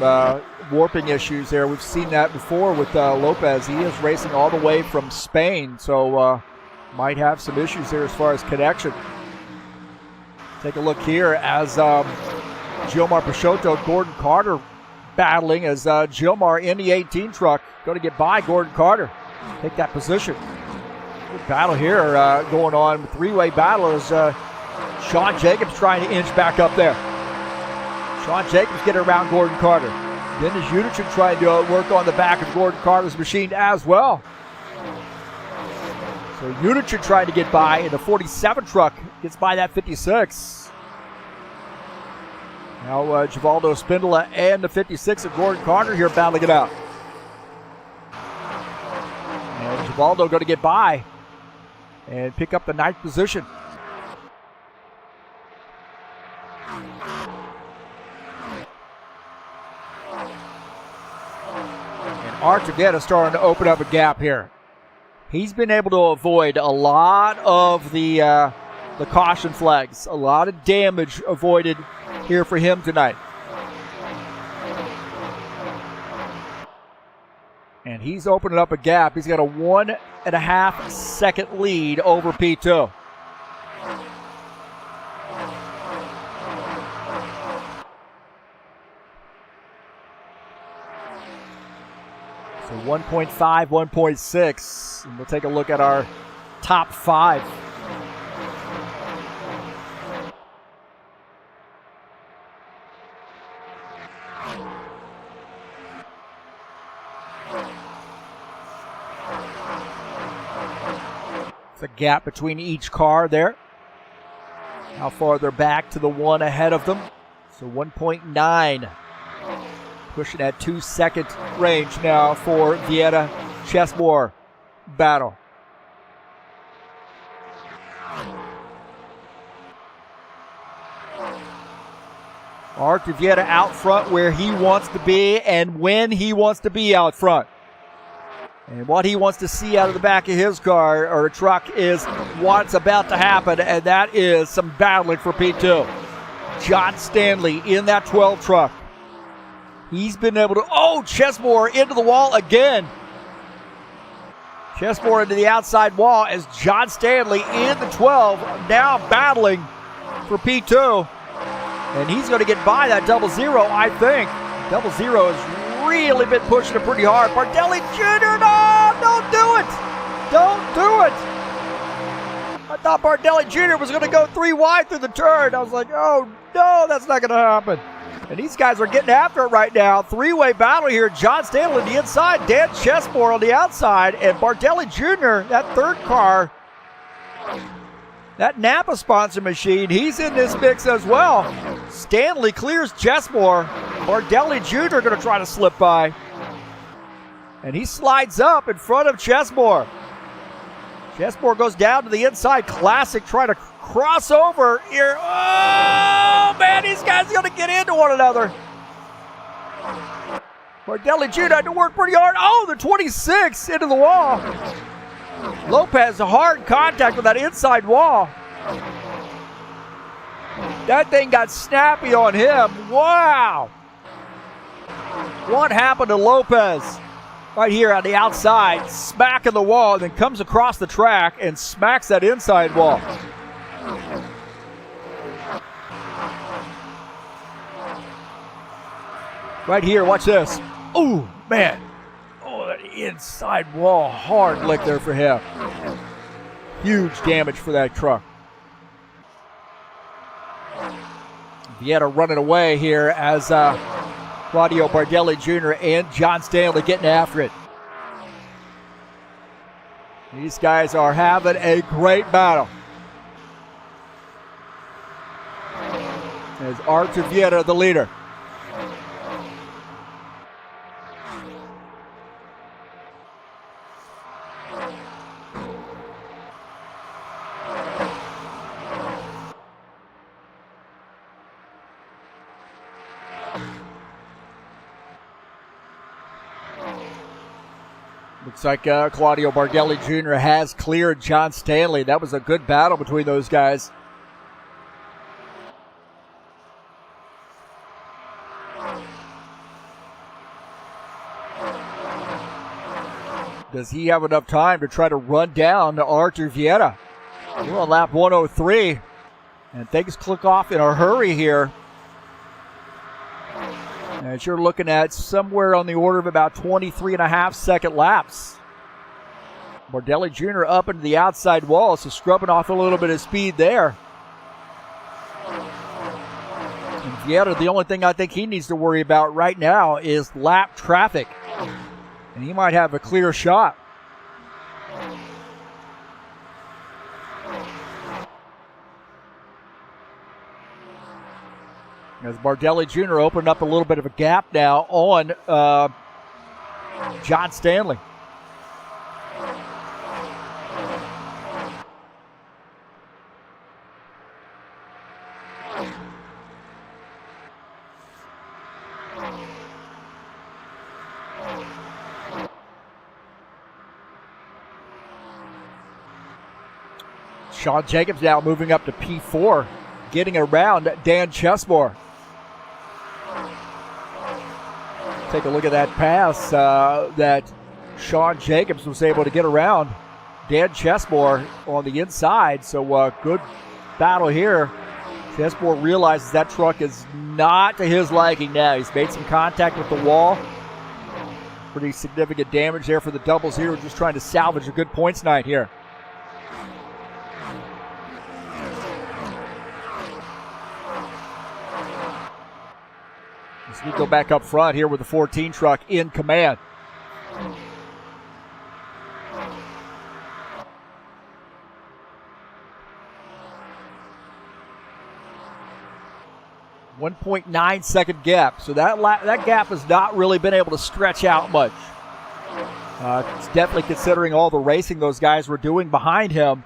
warping issues there. We've seen that before with Lopez. He is racing all the way from Spain, so might have some issues there as far as connection. Take a look here as Gilmar Peixoto, Gordon Carter battling as Gilmar in the 18 truck. Going to get by Gordon Carter. Take that position. Good battle here going on. Three-way battle as Sean Jacobs trying to inch back up there. Sean Jacobs getting around Gordon Carter. Dennis Unichin trying to work on the back of Gordon Carter's machine as well. So Unichin trying to get by, and the 47 truck gets by that 56. Now Givaldo Spindola and the 56 of Gordon Carter here battling it out. And Givaldo going to get by and pick up the 9th position. Archibald is starting to open up a gap here. He's been able to avoid a lot of the caution flags. A lot of damage avoided here for him tonight. And he's opening up a gap. He's got a 1.5 second lead over P2. So 1.5, 1.6. And we'll take a look at our top 5. The gap between each car there. How far they're back to the one ahead of them. So 1.9. Pushing that 2-second range now for Vieira Chesmore battle. Artur Vieira out front where he wants to be and when he wants to be out front. And what he wants to see out of the back of his car or truck is what's about to happen, and that is some battling for P2. John Stanley in that 12 truck. He's been able to, Chesmore into the wall again. Chesmore into the outside wall as John Stanley in the 12, now battling for P2. And he's going to get by that 00, I think. 00 has really been pushing it pretty hard. Bardelli Jr., no, don't do it. Don't do it. I thought Bardelli Jr. was going to go 3 wide through the turn. I was like, oh, no, that's not going to happen. And these guys are getting after it right now. 3-way battle here. John Stanley on the inside, Dan Chesmore on the outside, and Bardelli Jr., that third car, that Napa sponsor machine, he's in this mix as well. Stanley clears Chesmore. Bardelli Jr. going to try to slip by. And he slides up in front of Chesmore. Chesmore goes down to the inside. Classic trying to cross over here. Oh, man, these guys are going to get into one another. Bardelli Jr. had to work pretty hard. Oh, the 26 into the wall. Lopez, hard contact with that inside wall. That thing got snappy on him. Wow. What happened to Lopez? Right here on the outside, smacking the wall, then comes across the track and smacks that inside wall. Right here, watch this. Oh, man. Oh, that inside wall, hard lick there for him. Huge damage for that truck. Vieira running away here as Claudio Bardelli Jr. and John Stanley getting after it. These guys are having a great battle. As Artur Vieira the leader. Looks like Claudio Bardelli Jr. has cleared John Stanley. That was a good battle between those guys. Does he have enough time to try to run down to Artur Vieira? We're on lap 103, and things click off in a hurry here. As you're looking at somewhere on the order of about 23.5 second laps. Bardelli Jr. up into the outside wall, so scrubbing off a little bit of speed there. And Vieira, the only thing I think he needs to worry about right now is lap traffic. And he might have a clear shot. As Bardelli Jr. opened up a little bit of a gap now on John Stanley. Sean Jacobs now moving up to P4, getting around Dan Chesmore. Take a look at that pass that Sean Jacobs was able to get around Dan Chesmore on the inside. So good battle here. Chesmore realizes that truck is not to his liking now. He's made some contact with the wall. Pretty significant damage there for the doubles here. We're just trying to salvage a good points night here. As we go back up front here with the 14 truck in command. .9 second gap. So that gap has not really been able to stretch out much. It's definitely considering all the racing those guys were doing behind him.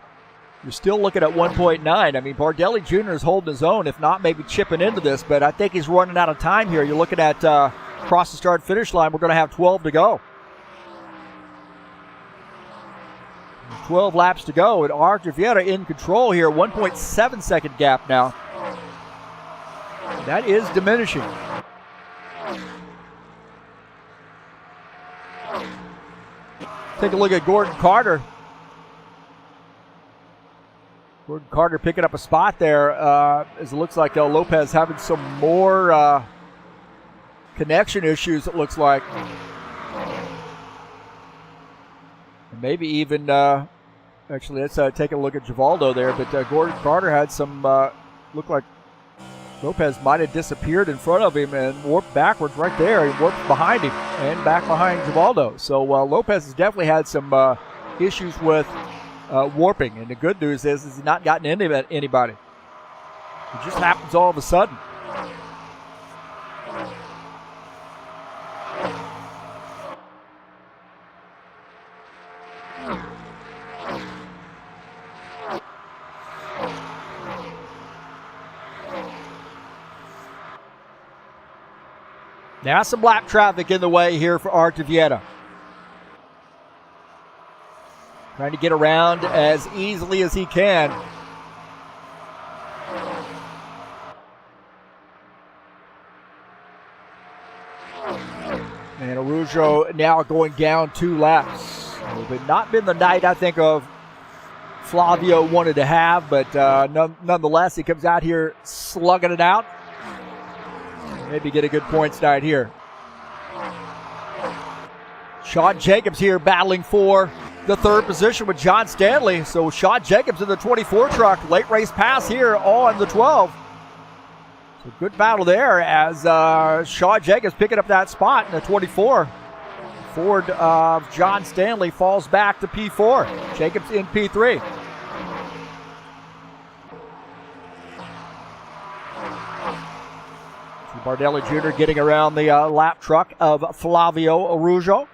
You're still looking at 1.9. I mean, Bardelli Jr. is holding his own, if not maybe chipping into this, but I think he's running out of time here. You're looking at across the start-finish line, we're going to have 12 to go. 12 laps to go, and Arthur Vieira in control here. 1.7 second gap now. That is diminishing. Take a look at Gordon Carter. Gordon Carter picking up a spot there as it looks like Lopez having some more connection issues, it looks like. And maybe even, actually, let's take a look at Givaldo there, but Gordon Carter had some, looked like Lopez might have disappeared in front of him and warped backwards right there. He warped behind him and back behind Givaldo. So Lopez has definitely had some issues with warping. And the good news is he's not gotten into anybody. It just happens all of a sudden. Now some lap traffic in the way here for Arthur Vieira. Trying to get around as easily as he can. And Araujo now going down 2 laps. It would not been the night I think of Flavio wanted to have, but nonetheless he comes out here slugging it out. Maybe get a good points night here. Sean Jacobs here battling for the 3rd position with John Stanley. So Sean Jacobs in the 24 truck. Late race pass here on the 12. So good battle there as Sean Jacobs picking up that spot in the 24. Ford of John Stanley falls back to P4. Jacobs in P3. Bardelli Jr. getting around the lap truck of Flavio Araujo.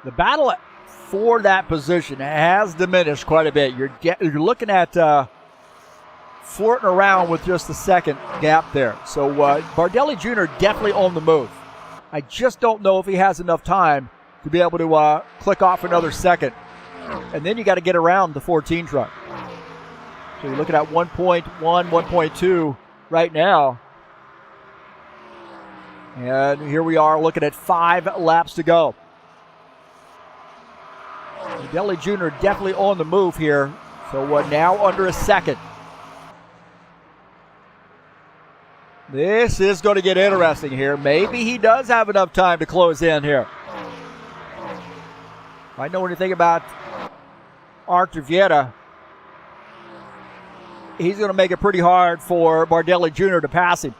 The battle for that position has diminished quite a bit. You're looking at flirting around with just the second gap there. So Bardelli Jr. definitely on the move. I just don't know if he has enough time to be able to click off another second. And then you got to get around the 14 truck. So you're looking at 1.1, 1.2 right now. And here we are looking at 5 laps to go. Bardelli Jr. definitely on the move here. So now under a second. This is going to get interesting here. Maybe he does have enough time to close in here. If I know anything about Arthur Vieira, he's going to make it pretty hard for Bardelli Jr. to pass him.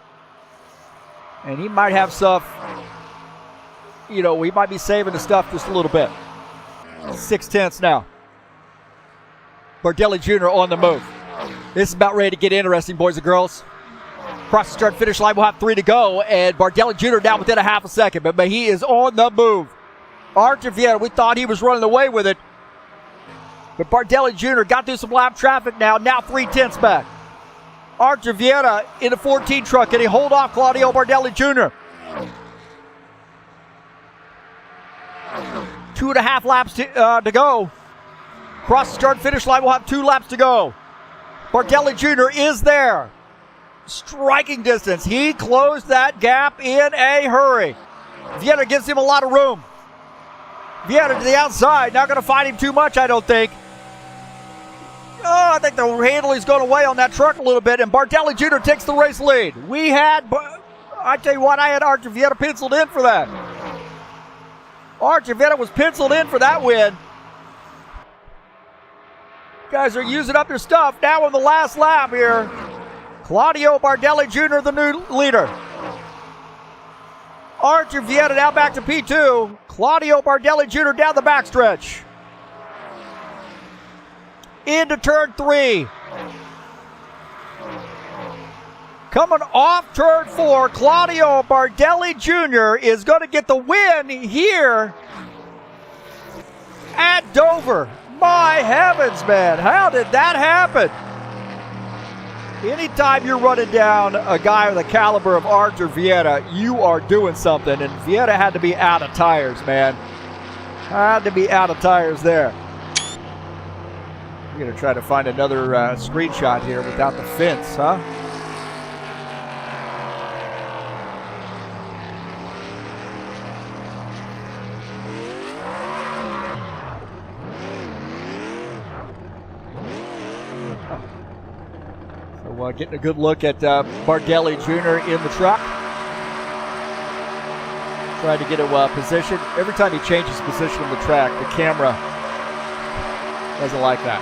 And he might have stuff, we might be saving the stuff just a little bit. 6/10 now. Bardelli Jr. on the move. This is about ready to get interesting, boys and girls. Across the start finish line, we'll have 3 to go, and Bardelli Jr. down within a half a second, but he is on the move. Arthur Vieira, we thought he was running away with it, but Bardelli Jr. got through some lap traffic now 3/10 back. Arthur Vieira in the 14 truck, and he hold off Claudio Bardelli Jr. 2.5 laps to go. Across the start-finish line, we'll have 2 laps to go. Bardelli Jr. is there. Striking distance. He closed that gap in a hurry. Vieta gives him a lot of room. Vieta to the outside. Not going to fight him too much, I don't think. Oh, I think the handling's going away on that truck a little bit, and Bardelli Jr. takes the race lead. I tell you what, I had Archer Vieta penciled in for that. Archer Vieta was penciled in for that win. Guys are using up their stuff. Now in the last lap here, Claudio Bardelli Jr., the new leader. Archer Vieta now back to P2. Claudio Bardelli Jr. down the backstretch. Into turn 3. Coming off turn 4, Claudio Bardelli Jr. is going to get the win here at Dover. My heavens, man. How did that happen? Anytime you're running down a guy with the caliber of Archer Vieta, you are doing something. And Vieta had to be out of tires, man. Had to be out of tires there. We're going to try to find another screenshot here without the fence, huh? So getting a good look at Bardelli Jr. in the truck. Trying to get a position. Every time he changes position on the track, the camera doesn't like that.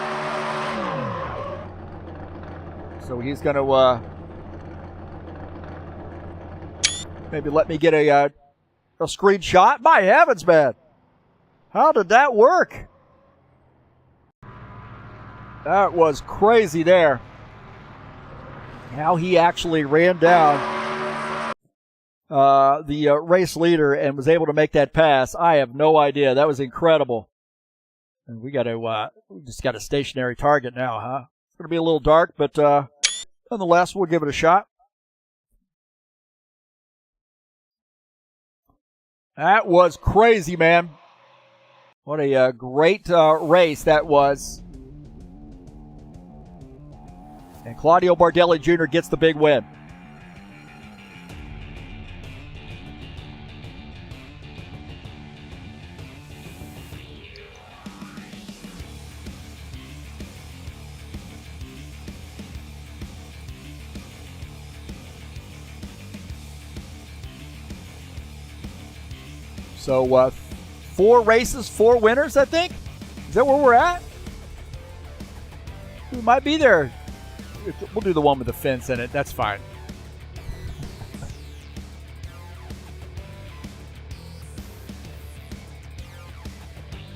So he's going to maybe let me get a screenshot. My heavens, man. How did that work? That was crazy there. How he actually ran down the race leader and was able to make that pass, I have no idea. That was incredible. And we just got a stationary target now, huh? It's going to be a little dark, but nonetheless, we'll give it a shot. That was crazy, man. What a great race that was. And Claudio Bardelli Jr. gets the big win. So 4 races, 4 winners, I think. Is that where we're at? We might be there. We'll do the one with the fence in it. That's fine.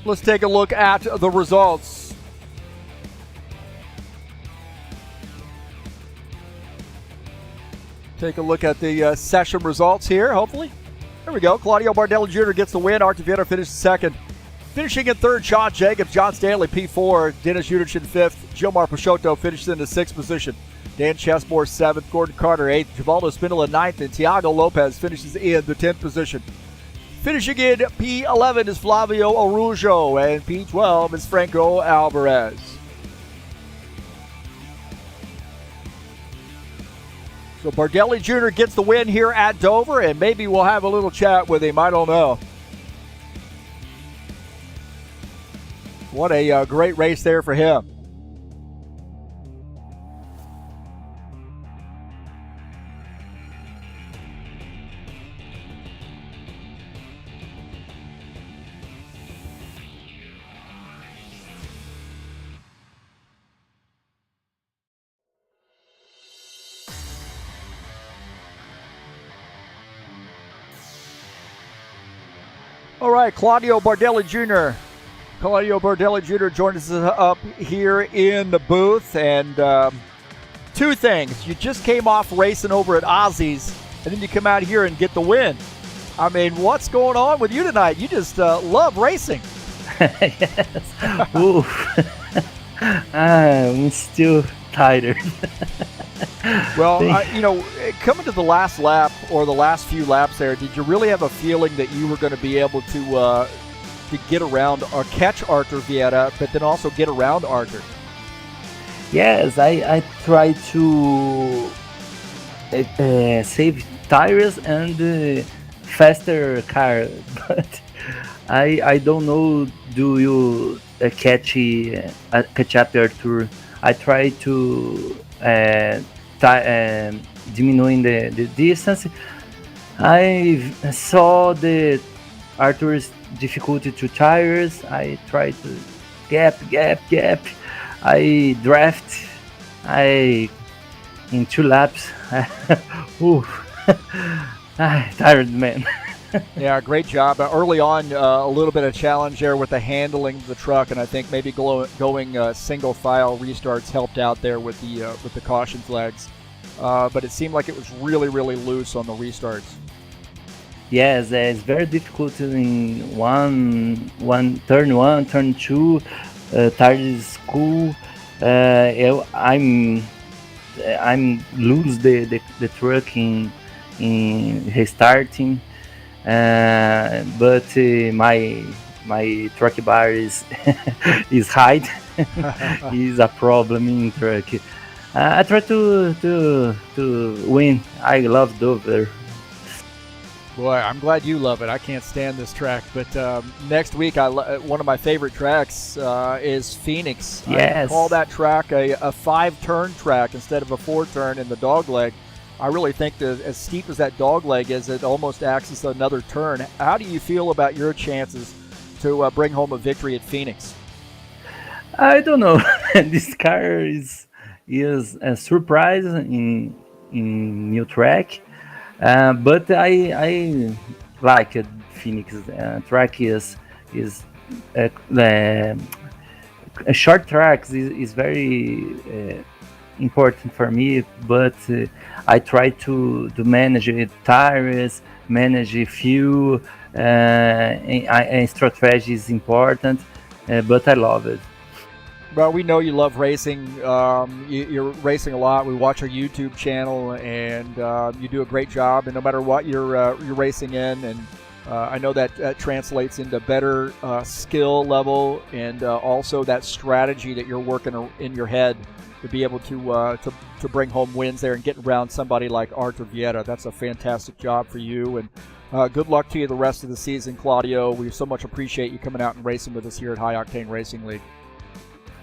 Let's take a look at the results. Take a look at the session results here, hopefully. There we go. Claudio Bardelli Jr. gets the win. Archer Vieta finishes second. Finishing in third, Sean Jacobs. John Stanley, P4. Dennis Udich in fifth. Gilmar Peixoto finishes in the 6th position. Dan Chesmore, 7th. Gordon Carter, 8th. Givaldo Spinella, 9th. And Tiago Lopez finishes in the 10th position. Finishing in P11 is Flavio Arujo. And P12 is Franco Alvarez. So Bardelli Jr. gets the win here at Dover, and maybe we'll have a little chat with him. I don't know. What a great race there for him. All right, Claudio Bardelli Jr. Claudio Bardelli Jr. joins us up here in the booth. And 2 things. You just came off racing over at Ozzy's, and then you come out here and get the win. I mean, what's going on with you tonight? You just love racing. Yes. Oof. I'm still tired. Well, coming to the last lap, or the last few laps there, did you really have a feeling that you were going to be able to get around or catch Arthur Vieta, but then also get around Arthur? Yes, I try to save tires and faster car, but I don't know. Do you catch up Arthur? I try to diminue the distance. I saw the Arthur's difficulty to tires. I try to gap. I draft. In 2 laps. Tired, man. Yeah, great job. Early on, a little bit of challenge there with the handling of the truck, and I think maybe going single file restarts helped out there with the caution flags. But it seemed like it was really, really loose on the restarts. Yes, it's very difficult in turn 1, turn 2. Tire is cool. I'm lose the truck in restarting. But my truck bar is is high. Is a problem in truck. I try to win. I love Dover. Boy, I'm glad you love it. I can't stand this track, but next week, one of my favorite tracks is Phoenix. Yes. I call that track a 5-turn track instead of a 4-turn in the dog leg. I really think that as steep as that dog leg is, it almost acts as another turn. How do you feel about your chances to bring home a victory at Phoenix? I don't know. This car is a surprise in new track, but I like it. Phoenix track is a short tracks is very important for me, but I try to manage tires, manage fuel, and strategy is important, but I love it. Well, we know you love racing. You're racing a lot. We watch our YouTube channel, and you do a great job. And no matter what you're racing in, and I know that translates into better skill level, and also that strategy that you're working in your head to be able to bring home wins there and get around somebody like Arthur Vieta. That's a fantastic job for you, and good luck to you the rest of the season, Claudio. We so much appreciate you coming out and racing with us here at High Octane Racing League.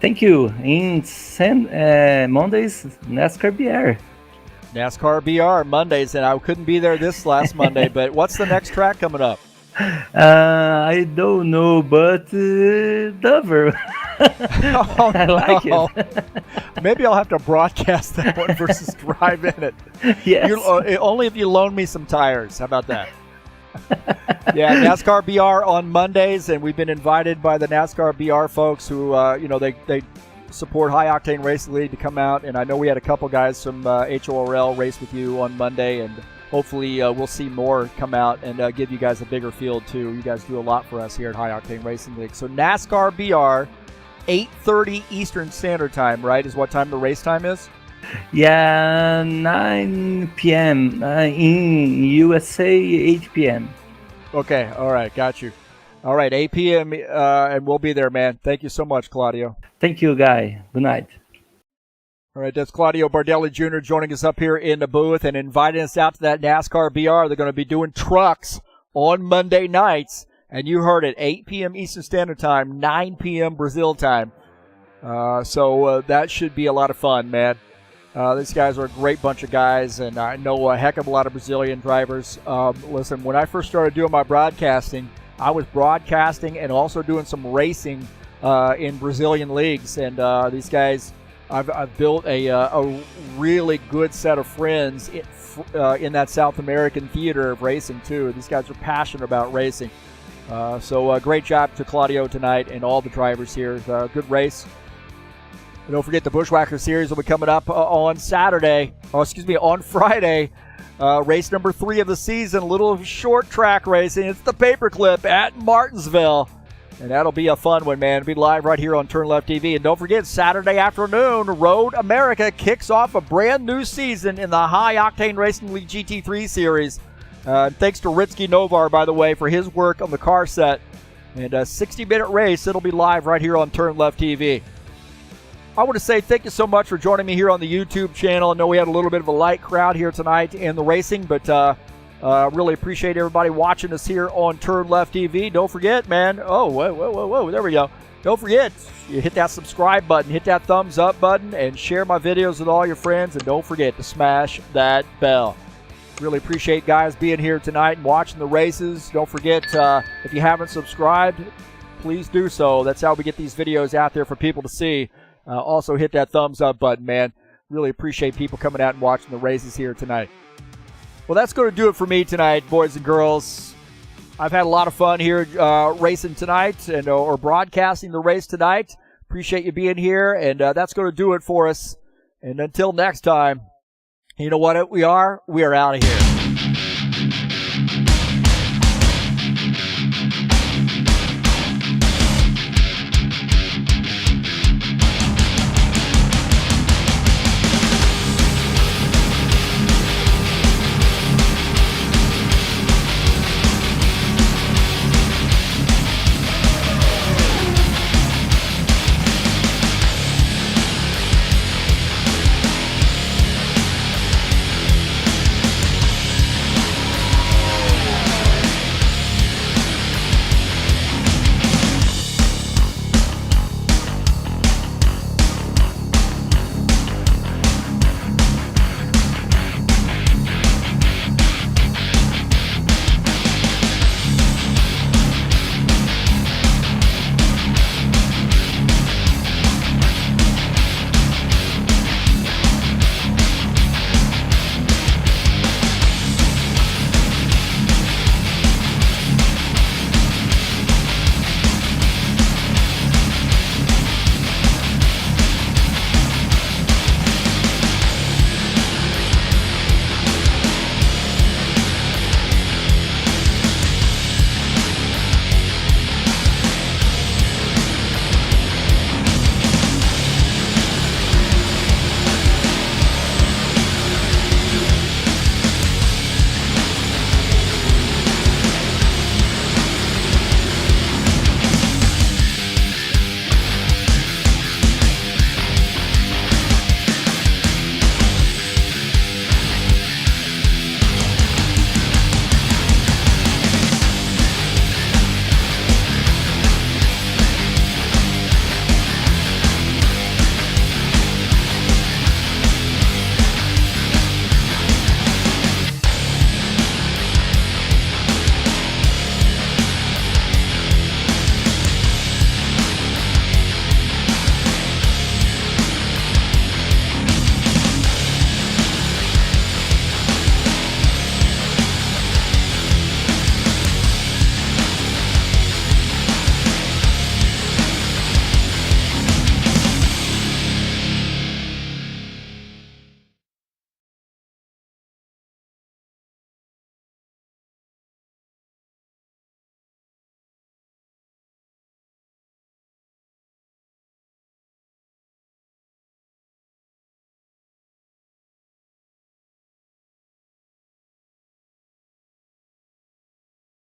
Thank you. In Mondays, NASCAR BR. NASCAR BR Mondays, and I couldn't be there this last Monday, but what's the next track coming up? I don't know, but Dover. Oh, I like it. Maybe I'll have to broadcast that one versus drive in it. Yes. Only if you loan me some tires. How about that? Yeah, NASCAR BR on Mondays, and we've been invited by the NASCAR BR folks who, they support High Octane Racing League to come out, and I know we had a couple guys from HORL race with you on Monday, and hopefully we'll see more come out and give you guys a bigger field too. You guys do a lot for us here at High Octane Racing League. So NASCAR BR, 8:30 Eastern Standard Time, right, is what time the race time is? Yeah, 9 p.m. In USA, 8 p.m. Okay, all right, got you. All right, 8 p.m. And we'll be there, man. Thank you so much, Claudio. Thank you, Guy. Good night. All right, that's Claudio Bardelli Jr. joining us up here in the booth and inviting us out to that NASCAR BR. They're going to be doing trucks on Monday nights, and you heard it, 8 p.m. Eastern Standard Time, 9 p.m. Brazil time. So that should be a lot of fun, man. These guys are a great bunch of guys, and I know a heck of a lot of Brazilian drivers. Listen, when I first started doing my broadcasting, I was broadcasting and also doing some racing in Brazilian leagues, and these guys, I've built a really good set of friends in that South American theater of racing too. These guys are passionate about racing. So great job to Claudio tonight and all the drivers here. Good race. And don't forget the Bushwhacker Series will be coming up on Friday. Race number 3 of the season, a little short track racing. It's the Paperclip at Martinsville. And that'll be a fun one, man. It'll be live right here on TurnLeftTV. And don't forget, Saturday afternoon, Road America kicks off a brand new season in the High Octane Racing League GT3 Series. Thanks to Ritsky Novar, by the way, for his work on the car set. And a 60-minute race. It'll be live right here on TurnLeftTV. I want to say thank you so much for joining me here on the YouTube channel. I know we had a little bit of a light crowd here tonight in the racing, but really appreciate everybody watching us here on TurnLeftTV. Don't forget, man. Oh, whoa. There we go. Don't forget, you hit that subscribe button, hit that thumbs up button, and share my videos with all your friends. And don't forget to smash that bell. Really appreciate guys being here tonight and watching the races. Don't forget, if you haven't subscribed, please do so. That's how we get these videos out there for people to see. Also hit that thumbs up button, man. Really appreciate people coming out and watching the races here tonight. Well, that's going to do it for me tonight, boys and girls. I've had a lot of fun here racing tonight and or broadcasting the race tonight. Appreciate you being here, and that's going to do it for us. And until next time, you know what we are? We are out of here.